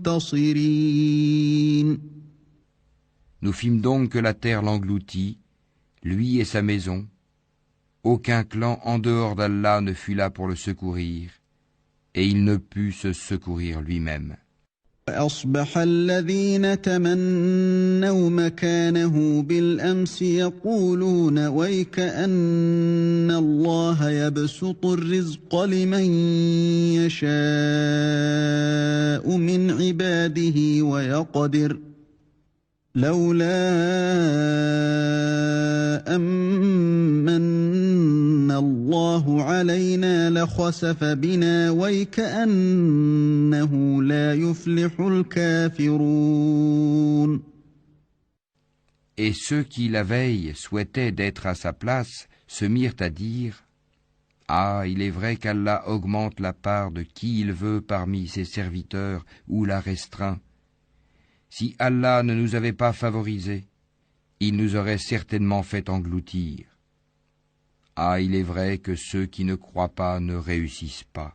Nous fîmes donc que la terre l'engloutit, lui et sa maison. Aucun clan en dehors d'Allah ne fut là pour le secourir, et il ne put se secourir lui-même. أصبح الذين تمنوا مكانه بالأمس يقولون ويك أن الله يبسط الرزق لمن يشاء من عباده ويقدر لولا أمن الله علينا لخسف بنا ويكأنه لا يفلح الكافرون. Et ceux qui, la veille, souhaitaient d'être à sa place, se mirent à dire, « Ah, il est vrai qu'Allah augmente la part de qui il veut parmi ses serviteurs ou la restreint. Si Allah ne nous avait pas favorisés, il nous aurait certainement fait engloutir. Ah, il est vrai que ceux qui ne croient pas ne réussissent pas. »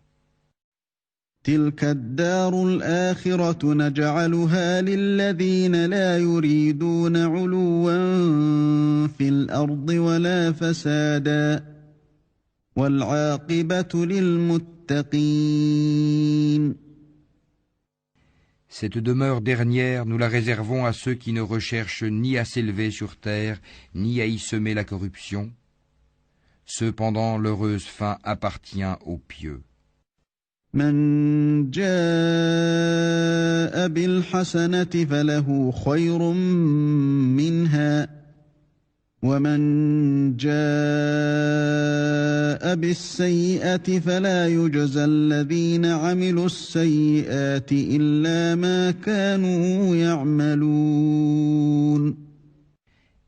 تلك الدار الآخرة نجعلها للذين لا يريدون علوا في الأرض ولا فسادا والعاقبة للمتقين. Cette demeure dernière, nous la réservons à ceux qui ne recherchent ni à s'élever sur terre, ni à y semer la corruption. Cependant, l'heureuse fin appartient aux pieux. من جاء بالحسنة فله خير منها ومن جاء بالسيئة فلا يجزى الذين عملوا السيئات إلا ما كانوا يعملون.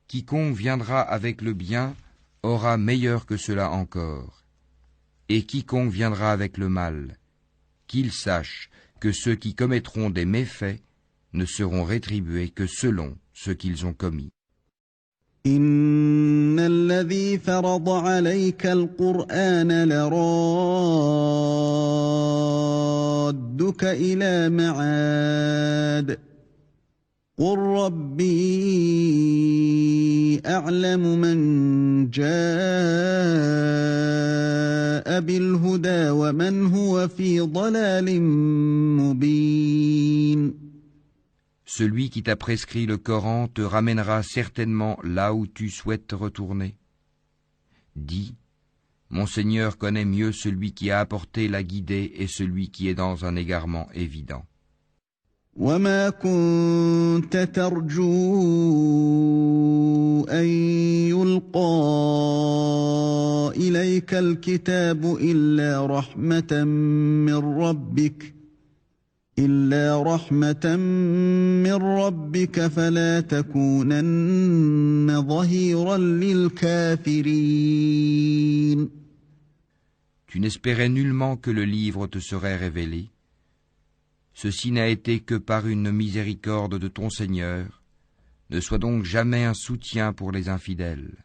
Quiconque viendra avec le bien aura meilleur que cela encore. Et quiconque viendra avec le mal, qu'il sache que ceux qui commettront des méfaits ne seront rétribués que selon ce qu'ils ont commis. إن الذي فرض عليك القرآن لرادك إلى معاد قل ربي أعلم من جاء بالهدى ومن هو في ضلال مبين. Celui qui t'a prescrit le Coran te ramènera certainement là où tu souhaites retourner. Dis, mon Seigneur connaît mieux celui qui a apporté la guidée et celui qui est dans un égarement évident. وما كنت ترجو أن يلقى إليك الكتاب إلا رحمة من ربك فلا تكونن ظهيرا للكافرين. Tu n'espérais nullement que le livre te serait révélé. Ceci n'a été que par une miséricorde de ton Seigneur. Ne sois donc jamais un soutien pour les infidèles.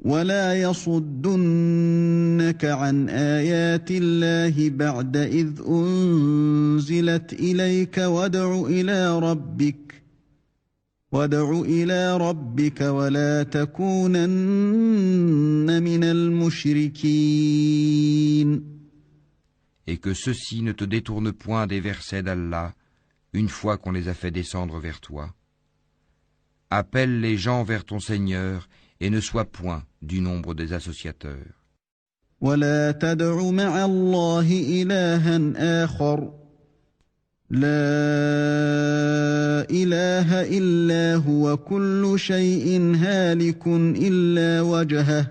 ولا يصدنك عن آيات الله بعد إذ أنزلت إليك وادع إلى ربك ولا تكونن من المشركين. Et que ceux-ci ne te détournent point des versets d'Allah une fois qu'on les a fait descendre vers toi. Appelle les gens vers ton Seigneur et ne sois point du nombre des associateurs. ولا تدع مع الله إلها آخر لا إله إلا هو كل شيء هالك إلا وجهه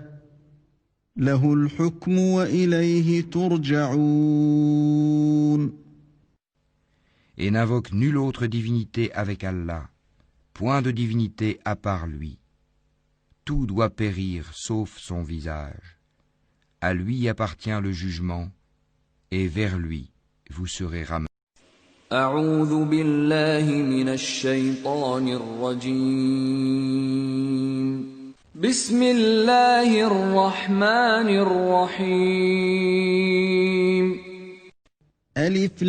له الحكم وإليه ترجعون. Et n'invoque nulle autre divinité avec Allah, point de divinité à part lui. Tout doit périr sauf son visage. À lui appartient le jugement, et vers lui vous serez ramenés. أعوذ بالله من الشيطان الرجيم. بسم الله الرحمن الرحيم. ألف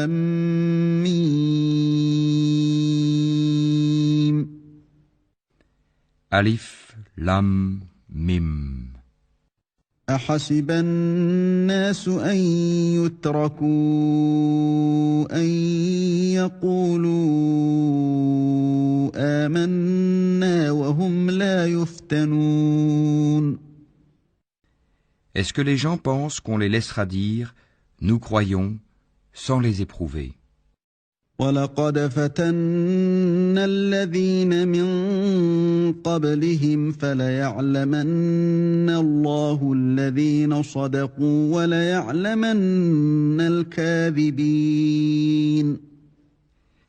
لام ميم. Alif, Lam, Mim. أحسب الناس أن يتركوا أن يقولوا آمنا وهم لا يفتنون. Est-ce que les gens pensent qu'on les laissera dire « Nous croyons » sans les éprouver? وَلَقَدْ فَتَنَّا الَّذِينَ مِن قَبْلِهِمْ فَلَيَعْلَمَنَّ اللَّهُ الَّذِينَ صَدَقُوا وَلَيَعْلَمَنَّ الْكَاذِبِينَ.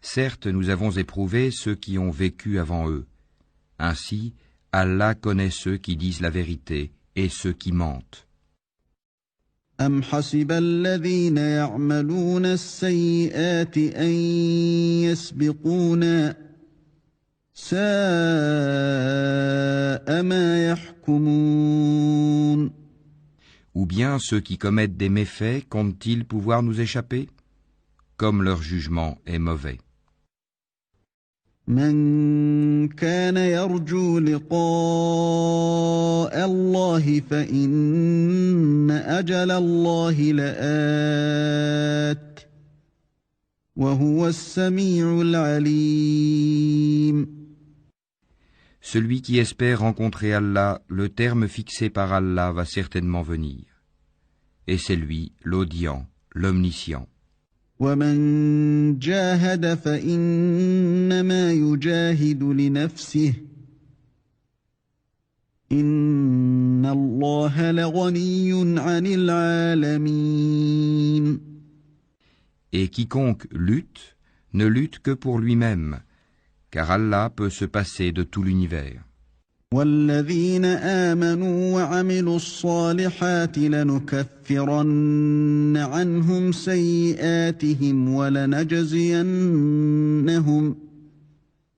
Certes, nous avons éprouvé ceux qui ont vécu avant eux. Ainsi, Allah connaît ceux qui disent la vérité et ceux qui mentent. أَمْ حَسِبَ الَّذِينَ يَعْمَلُونَ السَّيِّئَاتِ أَن يَسْبِقُونَا سَاءَ مَا يَحْكُمُونَ. Ou bien ceux qui commettent des méfaits comptent-ils pouvoir nous échapper? Comme leur jugement est mauvais. من كان يرجو لقاء الله فإن أجل الله لآت وهو السميع العليم. Celui qui espère rencontrer Allah, le terme fixé par Allah va certainement venir. Et c'est lui, l'audient, l'omniscient. ومن جاهد فإنما يجاهد لنفسه إن الله لغني عن العالمين. Et quiconque lutte, ne lutte que pour lui-même, car Allah peut se passer de tout l'univers. والذين آمنوا وعملوا الصالحات لنكفرن عنهم سيئاتهم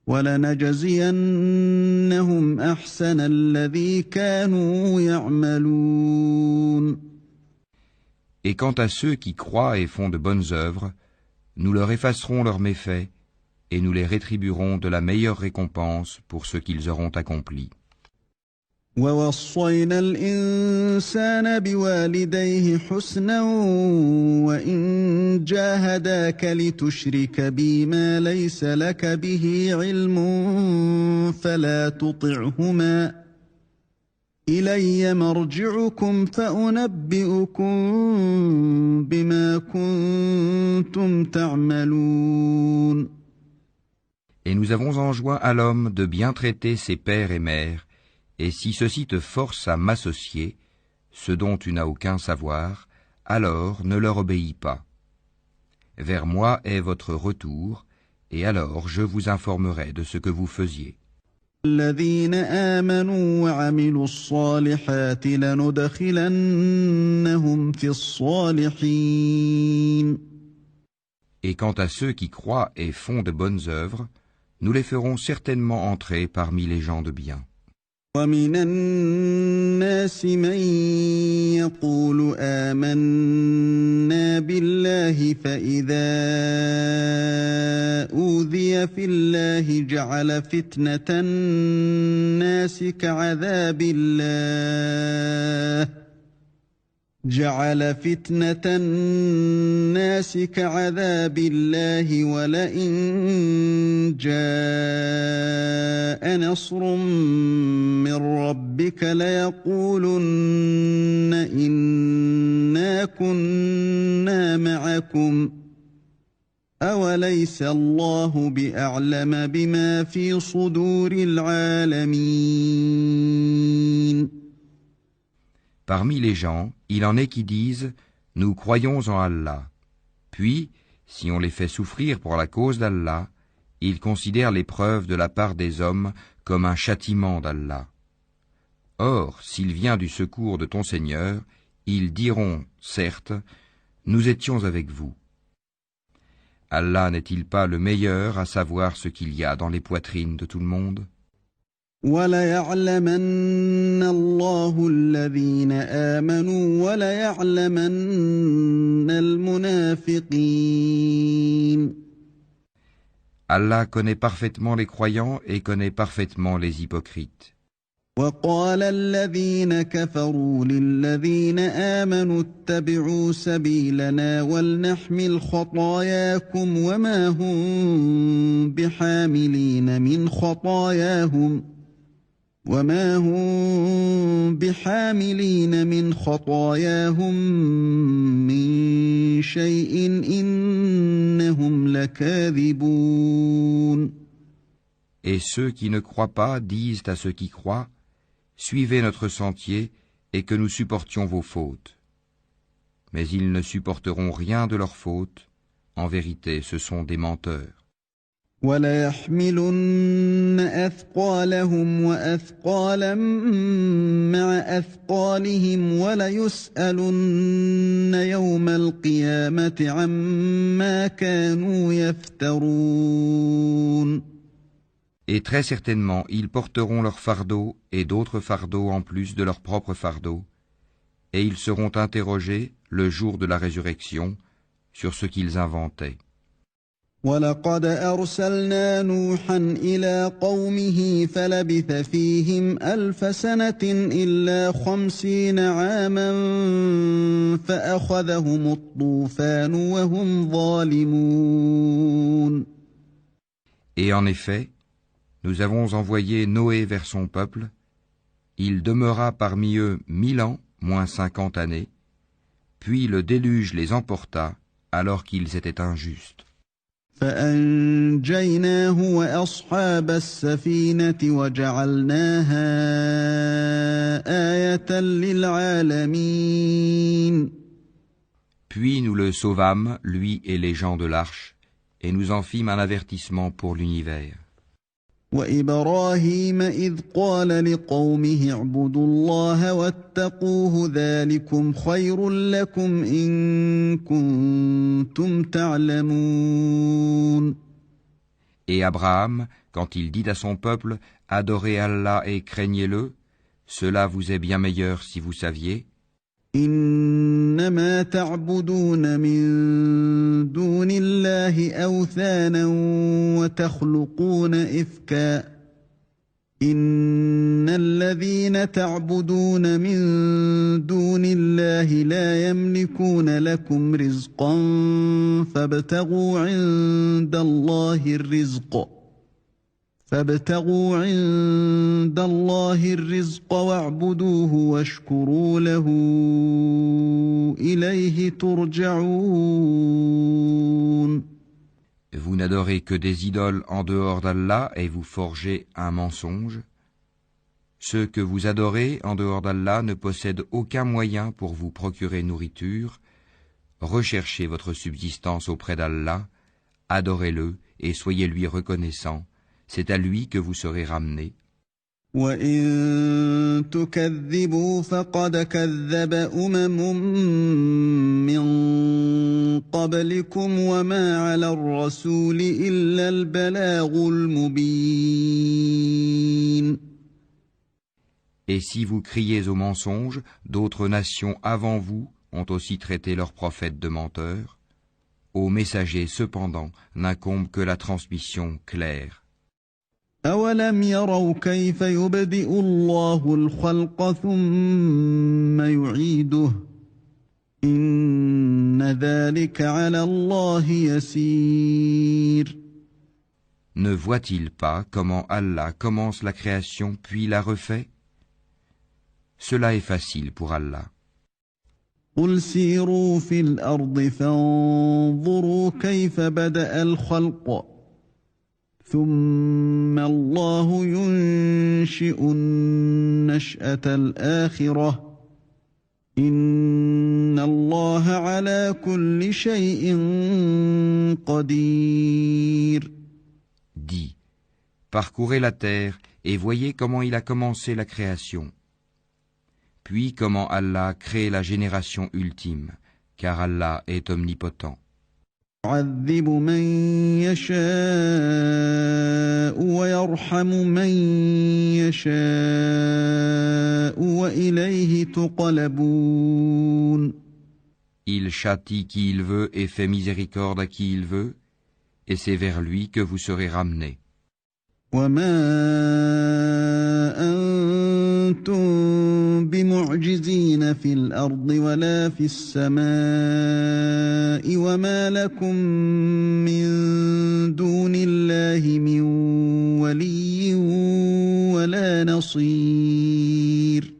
ولنجزينهم أحسن الذي كانوا يعملون. Et quant à ceux qui croient et font de bonnes œuvres, nous leur effacerons leurs méfaits et nous les rétribuerons de la meilleure récompense pour ce qu'ils auront accompli. ووصينا الإنسان بوالديه حسنا وإن جاهداك لتشرك بي ما ليس لك به علم فلا تطعهما إلي مرجعكم فأنبئكم بما كنتم تعملون. Et nous avons enjoint à l'homme de bien traiter ses pères et mères, et si ceux-ci te forcent à m'associer, ce dont tu n'as aucun savoir, alors ne leur obéis pas. Vers moi est votre retour, et alors je vous informerai de ce que vous faisiez. الذين آمنوا وعملوا الصالحات لندخلنهم في الصالحين. Et quant à ceux qui croient et font de bonnes œuvres, nous les ferons certainement entrer parmi les gens de bien. ومن الناس من يقول آمنا بالله فإذا أوذي في الله جعل فتنة الناس كعذاب الله ولئن جاء نصر من ربك ليقولن إنا كنا معكم أوليس الله بأعلم بما في صدور العالمين. Parmi les gens, il en est qui disent « Nous croyons en Allah ». Puis, si on les fait souffrir pour la cause d'Allah, ils considèrent l'épreuve de la part des hommes comme un châtiment d'Allah. Or, s'il vient du secours de ton Seigneur, ils diront, certes, « Nous étions avec vous ». Allah n'est-il pas le meilleur à savoir ce qu'il y a dans les poitrines de tout le monde ? وَلَيَعْلَمَنَّ اللَّهُ الَّذِينَ آمَنُوا وَلَيَعْلَمَنَّ الْمُنَافِقِينَ. Allah connaît parfaitement les croyants et connaît parfaitement les hypocrites. وَقَالَ الَّذِينَ كَفَرُوا لِلَّذِينَ آمَنُوا اتَّبِعُوا سَبِيلَنَا وَلْنَحْمِلْ خَطَايَاكُمْ وَمَا هُمْ بِحَامِلِينَ من خطاياهم من شيء إنهم لكاذبون. Et ceux qui ne croient pas disent à ceux qui croient, suivez notre sentier et que nous supportions vos fautes. Mais ils ne supporteront rien de leurs fautes, en vérité ce sont des menteurs. وَلَيَحْمِلُنَّ أَثْقَالَهُمْ وَأَثْقَالًا مَّعَ أَثْقَالِهِمْ وَلَيُسْأَلُنَّ يَوْمَ الْقِيَامَةِ عَمَّا كَانُوا يَفْتَرُونَ. Et très certainement, ils porteront leur fardeau et d'autres fardeaux en plus de leur propre fardeau, et ils seront interrogés le jour de la résurrection sur ce qu'ils inventaient. وَلَقَدْ أَرْسَلْنَا نُوحًا إِلَىٰ قَوْمِهِ فَلَبِثَ فِيهِمْ أَلْفَ سَنَةٍ إِلَّا 50 عَامًا فَأَخَذَهُمُ الطُّوفَانُ وَهُمْ ظَالِمُونَ. Et en effet, nous avons envoyé Noé vers son peuple. Il demeura parmi eux 1000 ans, moins 50 années, puis le déluge les emporta alors qu'ils étaient injustes. فَأَنْجَيْنَاهُ وَأَصْحَابَ السَّفِينَةِ وَجَعَلْنَاهَا آيَةً لِلْعَالَمِينَ. Puis nous le sauvâmes, lui et les gens de l'arche, et nous en fîmes un avertissement pour l'univers. وَإِبْرَاهِيمَ إِذْ قَالَ لِقَوْمِهِ اعْبُدُوا اللَّهَ وَاتَّقُوهُ ذَلِكُمْ خَيْرٌ لَكُمْ إِن كُنتُمْ تَعْلَمُونَ. Et Abraham, quand il dit à son peuple, adorez Allah et craignez-le, cela vous est bien meilleur si vous saviez. إنما تعبدون من دون الله أوثانا وتخلقون إفكا إن الذين تعبدون من دون الله لا يملكون لكم رزقا فابتغوا عند الله الرزق واعبدوه واشكروا له إليه ترجعون. Vous n'adorez que des idoles en dehors d'Allah et vous forgez un mensonge. Ceux que vous adorez en dehors d'Allah ne possèdent aucun moyen pour vous procurer nourriture. Recherchez votre subsistance auprès d'Allah, adorez-le et soyez lui reconnaissants. C'est à lui que vous serez ramenés. وَإِن تُكَذِّبُوا فَقَدْ كَذَّبَ أُمَمٌ مِّن قبلكم وما على الرسول إلا البلاغ المبين. Et si vous criez au mensonge, d'autres nations avant vous ont aussi traité leurs prophètes de menteurs. Aux messagers, cependant, n'incombe que la transmission claire. أولم يروا كيف يبدئ الله الخلق ثم يعيده إن ذلك على الله يسير. Ne voit-il pas comment Allah commence la création puis la refait? Cela est facile pour Allah. قل سيروا في الأرض فانظروا كيف بدأ الخلق ثم الله ينشئ النشأة الآخرة إن الله على كل شيء قدير. Dis, parcourez la terre et voyez comment il a commencé la création. Puis comment Allah crée la génération ultime, car Allah est omnipotent. يعذب من يشاء ويرحم من يشاء وإليه تقلبون. Il châtie qui il veut et fait miséricorde à qui il veut, et c'est vers lui que vous serez ramenés. وما أنتم بمعجزين في الأرض ولا في السماء وما لكم من دون الله من ولي ولا نصير.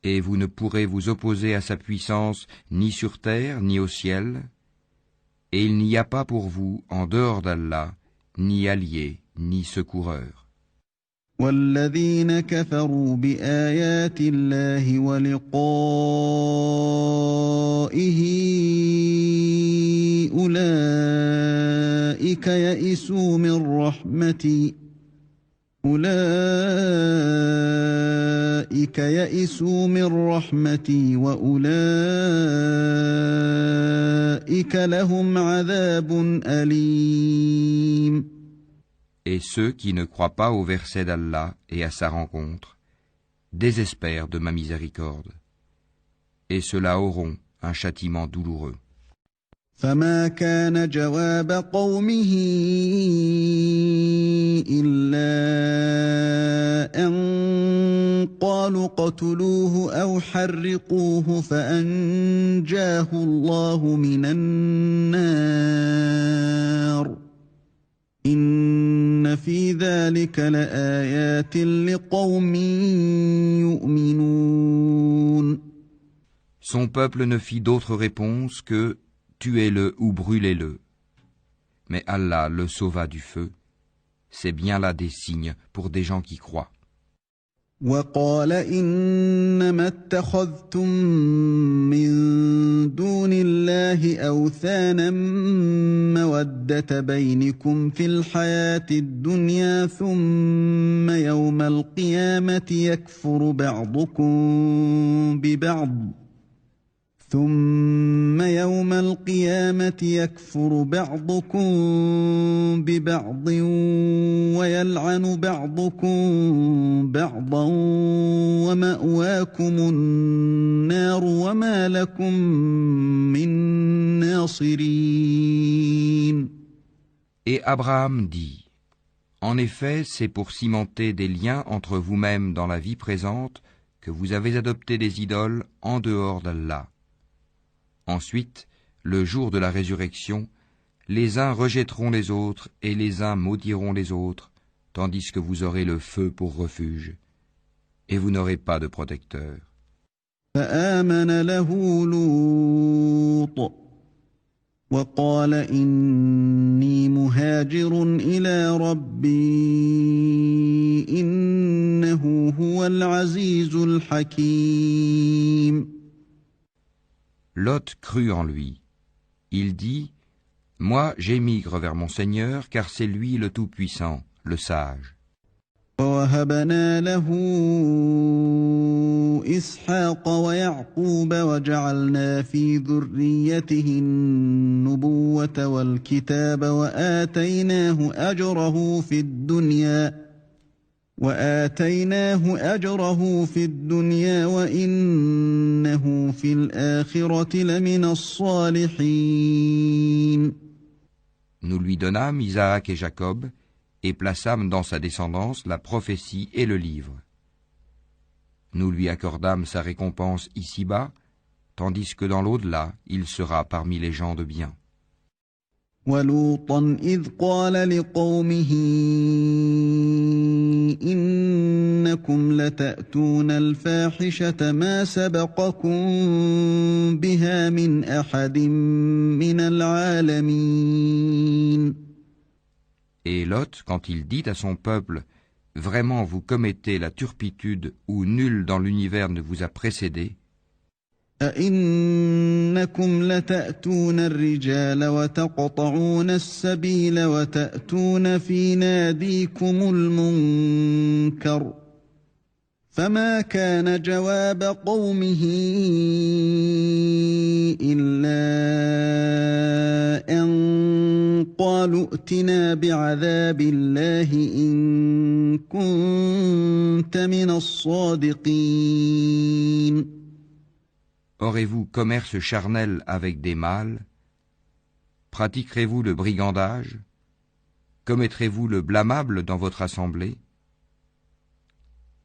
Et vous ne pourrez vous opposer à sa puissance ni sur terre ni au ciel, et il n'y a pas pour vous, en dehors d'Allah, ni allié, ni secoureur. والذين كفروا بآيات الله ولقائه أولئك يئسوا من رحمتي وأولئك لهم عذاب أليم. Et ceux qui ne croient pas au verset d'Allah et à sa rencontre désespèrent de ma miséricorde, et ceux-là auront un châtiment douloureux. فما كان جواب قومه إلا أن قالوا قتلوه أو حرقوه فأنجاه الله من النار إن في ذلك لآيات لقوم يؤمنون. Son peuple ne fit d'autre réponse que « tuez-le ou brûlez-le ». Mais Allah le sauva du feu. C'est bien là des signes pour des gens qui croient. وقال إنما اتخذتم من دون الله أوثانا مودة بينكم في الحياة الدنيا ثم يوم القيامة يكفر بعضكم ببعض ويلعن بعضكم بعضا ومأواكم النار وما لكم من ناصرين. Et Abraham dit, en effet, c'est pour cimenter des liens entre vous-mêmes dans la vie présente que vous avez adopté des idoles en dehors d'Allah. Ensuite, le jour de la résurrection, les uns rejetteront les autres et les uns maudiront les autres, tandis que vous aurez le feu pour refuge, et vous n'aurez pas de protecteur. فآمن له لوط وقال إني مهاجر إلى ربي إنه هو العزيز الحكيم. Lot crut en lui. Il dit, « Moi, j'émigre vers mon Seigneur, car c'est lui le Tout-Puissant, le Sage. » ووهبنا له إسحاق ويعقوب وجعلنا في ذريته النبوة والكتاب وآتيناه أجره في الدنيا وإنه في الآخرة لمن الصالحين. Nous lui donnâmes Isaac et Jacob, et plaçâmes dans sa descendance la prophétie et le livre. Nous lui accordâmes sa récompense ici-bas, tandis que dans l'au-delà, il sera parmi les gens de bien. وَلُوطًا إِذْ قَالَ لِقَوْمِهِ إِنَّكُمْ لَتَأْتُونَ الْفَاحِشَةَ مَا سَبَقَكُم بِهَا مِنْ أَحَدٍ مِّنَ الْعَالَمِينَ. Et Lot, quand il dit à son peuple, « Vraiment vous commettez la turpitude où nul dans l'univers ne vous a précédé » أَإِنَّكُمْ لَتَأْتُونَ الرِّجَالَ وَتَقْطَعُونَ السَّبِيلَ وَتَأْتُونَ فِي نَادِيكُمُ الْمُنكَرَ فَمَا كَانَ جَوَابَ قَوْمِهِ إِلَّا أَن قَالُوا ائْتِنَا بِعَذَابِ اللَّهِ إِن كُنتَ مِنَ الصَّادِقِينَ. Aurez-vous commerce charnel avec des mâles? Pratiquerez-vous le brigandage? Commettrez-vous le blâmable dans votre assemblée?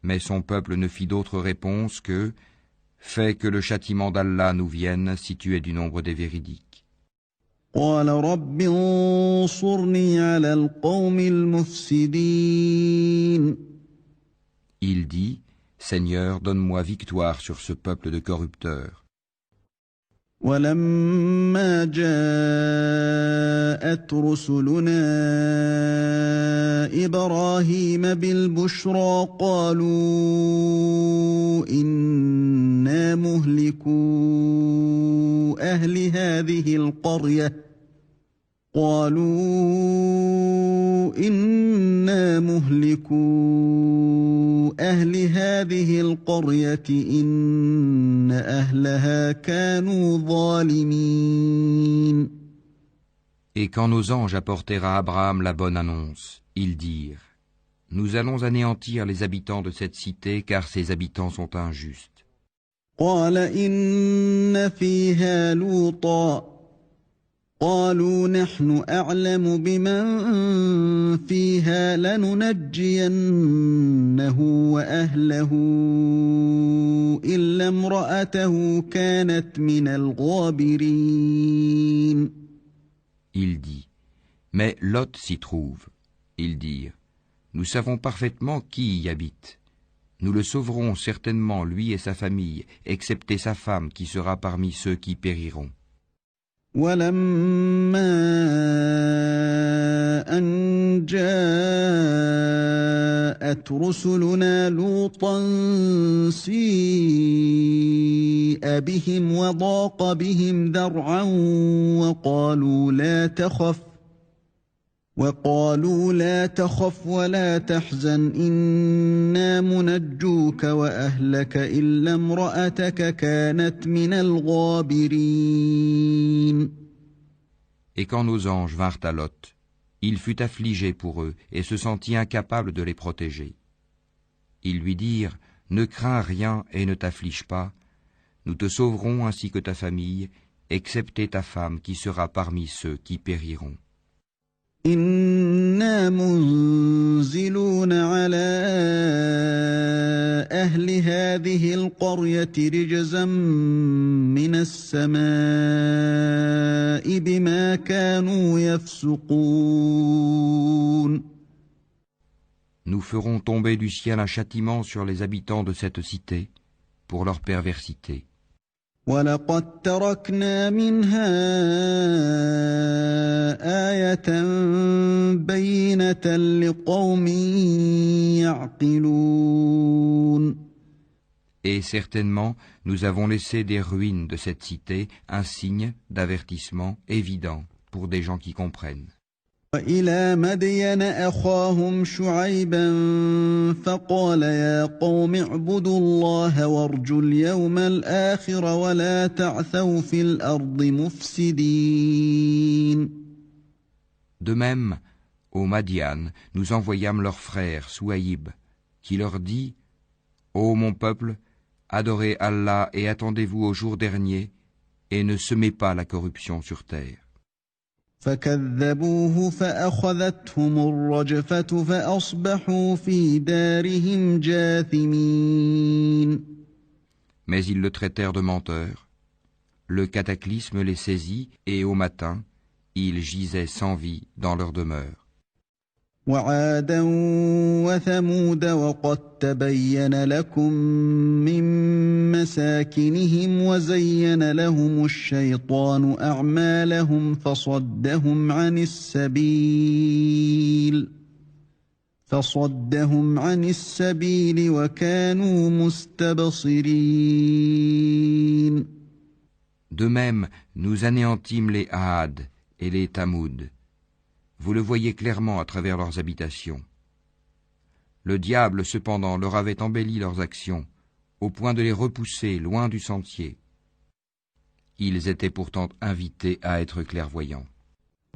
Mais son peuple ne fit d'autre réponse que « Fais que le châtiment d'Allah nous vienne si tu es du nombre des véridiques. » قال رب انصرني على القوم المفسدين. Il dit « Seigneur, donne-moi victoire sur ce peuple de corrupteurs. » ولما جاءت رسلنا إبراهيم بالبشرى قالوا إنا مهلكو أهل هذه القرية إن أهلها كانوا ظالمين. Et quand nos anges apportèrent à Abraham la bonne annonce, ils dirent « Nous allons anéantir les habitants de cette cité car ses habitants sont injustes. » قال إن فيها لوطا قالوا نحن أعلم بمن فيها لننجينه وأهله إلا امرأته كانت من الغابرين. Il dit « Mais Lot s'y trouve. » Ils dirent « Nous savons parfaitement qui y habite. Nous le sauverons certainement, lui et sa famille, excepté sa femme qui sera parmi ceux qui périront. » ولما أن جاءت رسلنا لوطا سيء بهم وضاق بهم ذرعا وقالوا لا تخف ولا تحزن إنا منجوك وأهلك إلا امرأتك كانت من الغابرين. Et quand nos anges vinrent à Lot, il fut affligé pour eux et se sentit incapable de les protéger. Ils lui dirent « Ne crains rien et ne t'afflige pas, nous te sauverons ainsi que ta famille, excepté ta femme qui sera parmi ceux qui périront. » إنا منزلون على أهل هذه القرية رجزا من السماء بما كانوا يفسقون. Nous ferons tomber du ciel un châtiment sur les habitants de cette cité pour leur perversité. وَلَقَدْ تَرَكْنَا مِنْهَا آيَةً بَيِّنَةً لِقَوْمٍ يَعْقِلُونَ. Et certainement, nous avons laissé des ruines de cette cité un signe d'avertissement évident pour des gens qui comprennent. وإلى مدين أخاهم شعيبا فقال يا قوم اعبدوا الله وارجوا اليوم الآخر ولا تعثوا في الأرض مفسدين. De même, au Madian, nous envoyâmes leur frère Souaïb, qui leur dit « Ô mon peuple, adorez Allah et attendez-vous au jour dernier, et ne semez pas la corruption sur terre. » فكذبوه فأخذتهم الرجفة فأصبحوا في دارهم جاثمين. Mais ils le traitèrent de menteur. Le cataclysme les saisit, et au matin, ils gisaient sans vie dans leur demeure. وعادا وثمود وقد تبين لكم من مساكنهم وزين لهم الشيطان أعمالهم فصدهم عن السبيل وكانوا مستبصرين. De même, nous anéantîmes les Aad et les Tamoud. Vous le voyez clairement à travers leurs habitations. Le diable, cependant, leur avait embelli leurs actions, au point de les repousser loin du sentier. Ils étaient pourtant invités à être clairvoyants.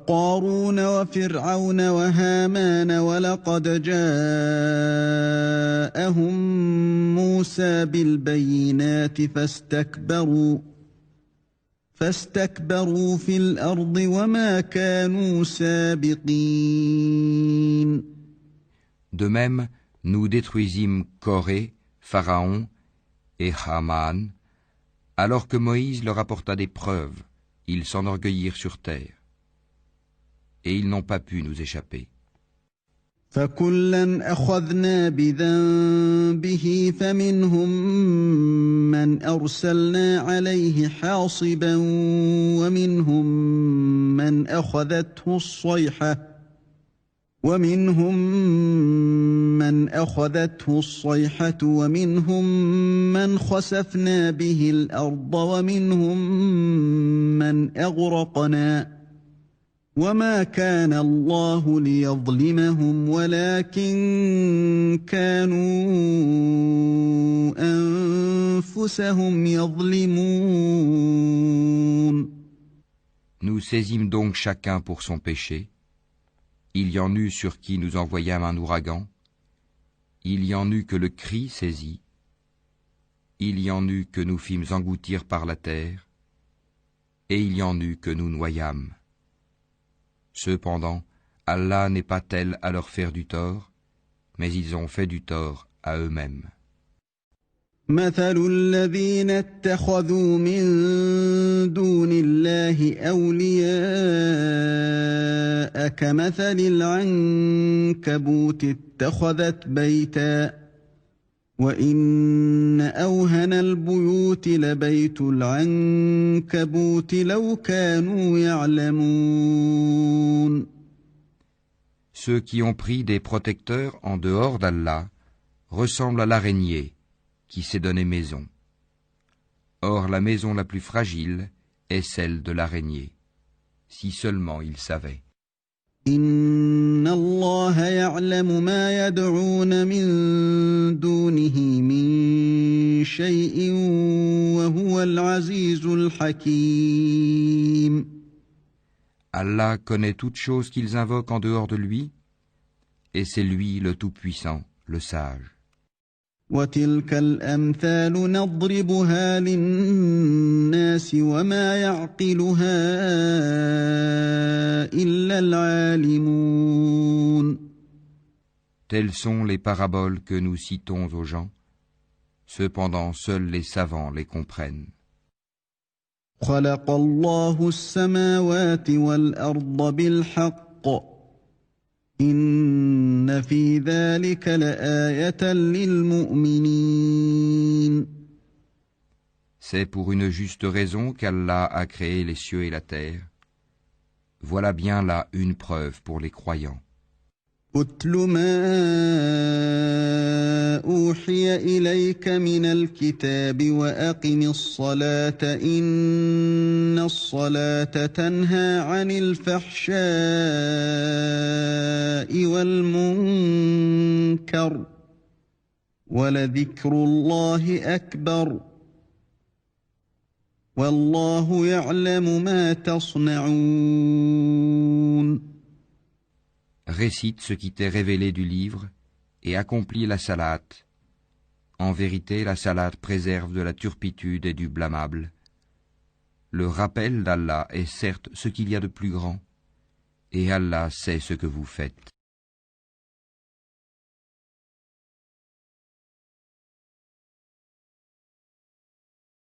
قارون وفرعون وهامان ولقد جاءهم موسى بالبينات فاستكبروا في الأرض وما كانوا سابقين. De même, nous détruisîmes Corée, Pharaon et Haman, alors que Moïse leur apporta des preuves, ils s'enorgueillirent sur terre. Et ils n'ont pas pu nous échapper. فكلا أخذنا بذنبه فمنهم من أرسلنا عليه حاصبا ومنهم من أخذته الصيحة ومنهم من خسفنا به الأرض ومنهم من أغرقنا وما كان الله ليظلمهم ولكن كانوا أنفسهم يظلمون. Nous saisîmes donc chacun pour son péché. Il y en eut sur qui nous envoyâmes un ouragan. Il y en eut que le cri saisit. Il y en eut que nous fîmes engloutir par la terre. Et il y en eut que nous noyâmes. Cependant, Allah n'est pas tel à leur faire du tort, mais ils ont fait du tort à eux-mêmes. مثل الذين اتخذوا من دون الله أولياء كمثل العنكبوت اتخذت بيتا وإن أوهن البيوت لبيت العنكبوت لو كانوا يعلمون. Ceux qui ont pris des protecteurs en dehors d'Allah ressemblent à l'araignée qui s'est donné maison. Or la maison la plus fragile est celle de l'araignée, si seulement ils savaient. إن الله يعلم ما يدعون من دونه من شيء وهو العزيز الحكيم. Allah connaît toutes choses qu'ils invoquent en dehors de lui, et c'est lui le Tout-Puissant, le Sage. وتلك الأمثال نضربها للناس وما يعقلها إلا العالمون. Telles sont les paraboles que nous citons aux gens, cependant seuls les savants les comprennent. خلق الله السماوات والأرض بالحق إن في ذلك لآية للمؤمنين. C'est pour une juste raison qu'Allah a créé les cieux et la terre. Voilà bien là une preuve pour les croyants. أتل ما أوحي إليك من الكتاب وأقم الصلاة إن الصلاة تنهى عن الفحشاء والمنكر ولذكر الله أكبر والله يعلم ما تصنعون. Récite ce qui t'est révélé du livre et accomplis la salate. En vérité, la salate préserve de la turpitude et du blâmable. Le rappel d'Allah est certes ce qu'il y a de plus grand, et Allah sait ce que vous faites.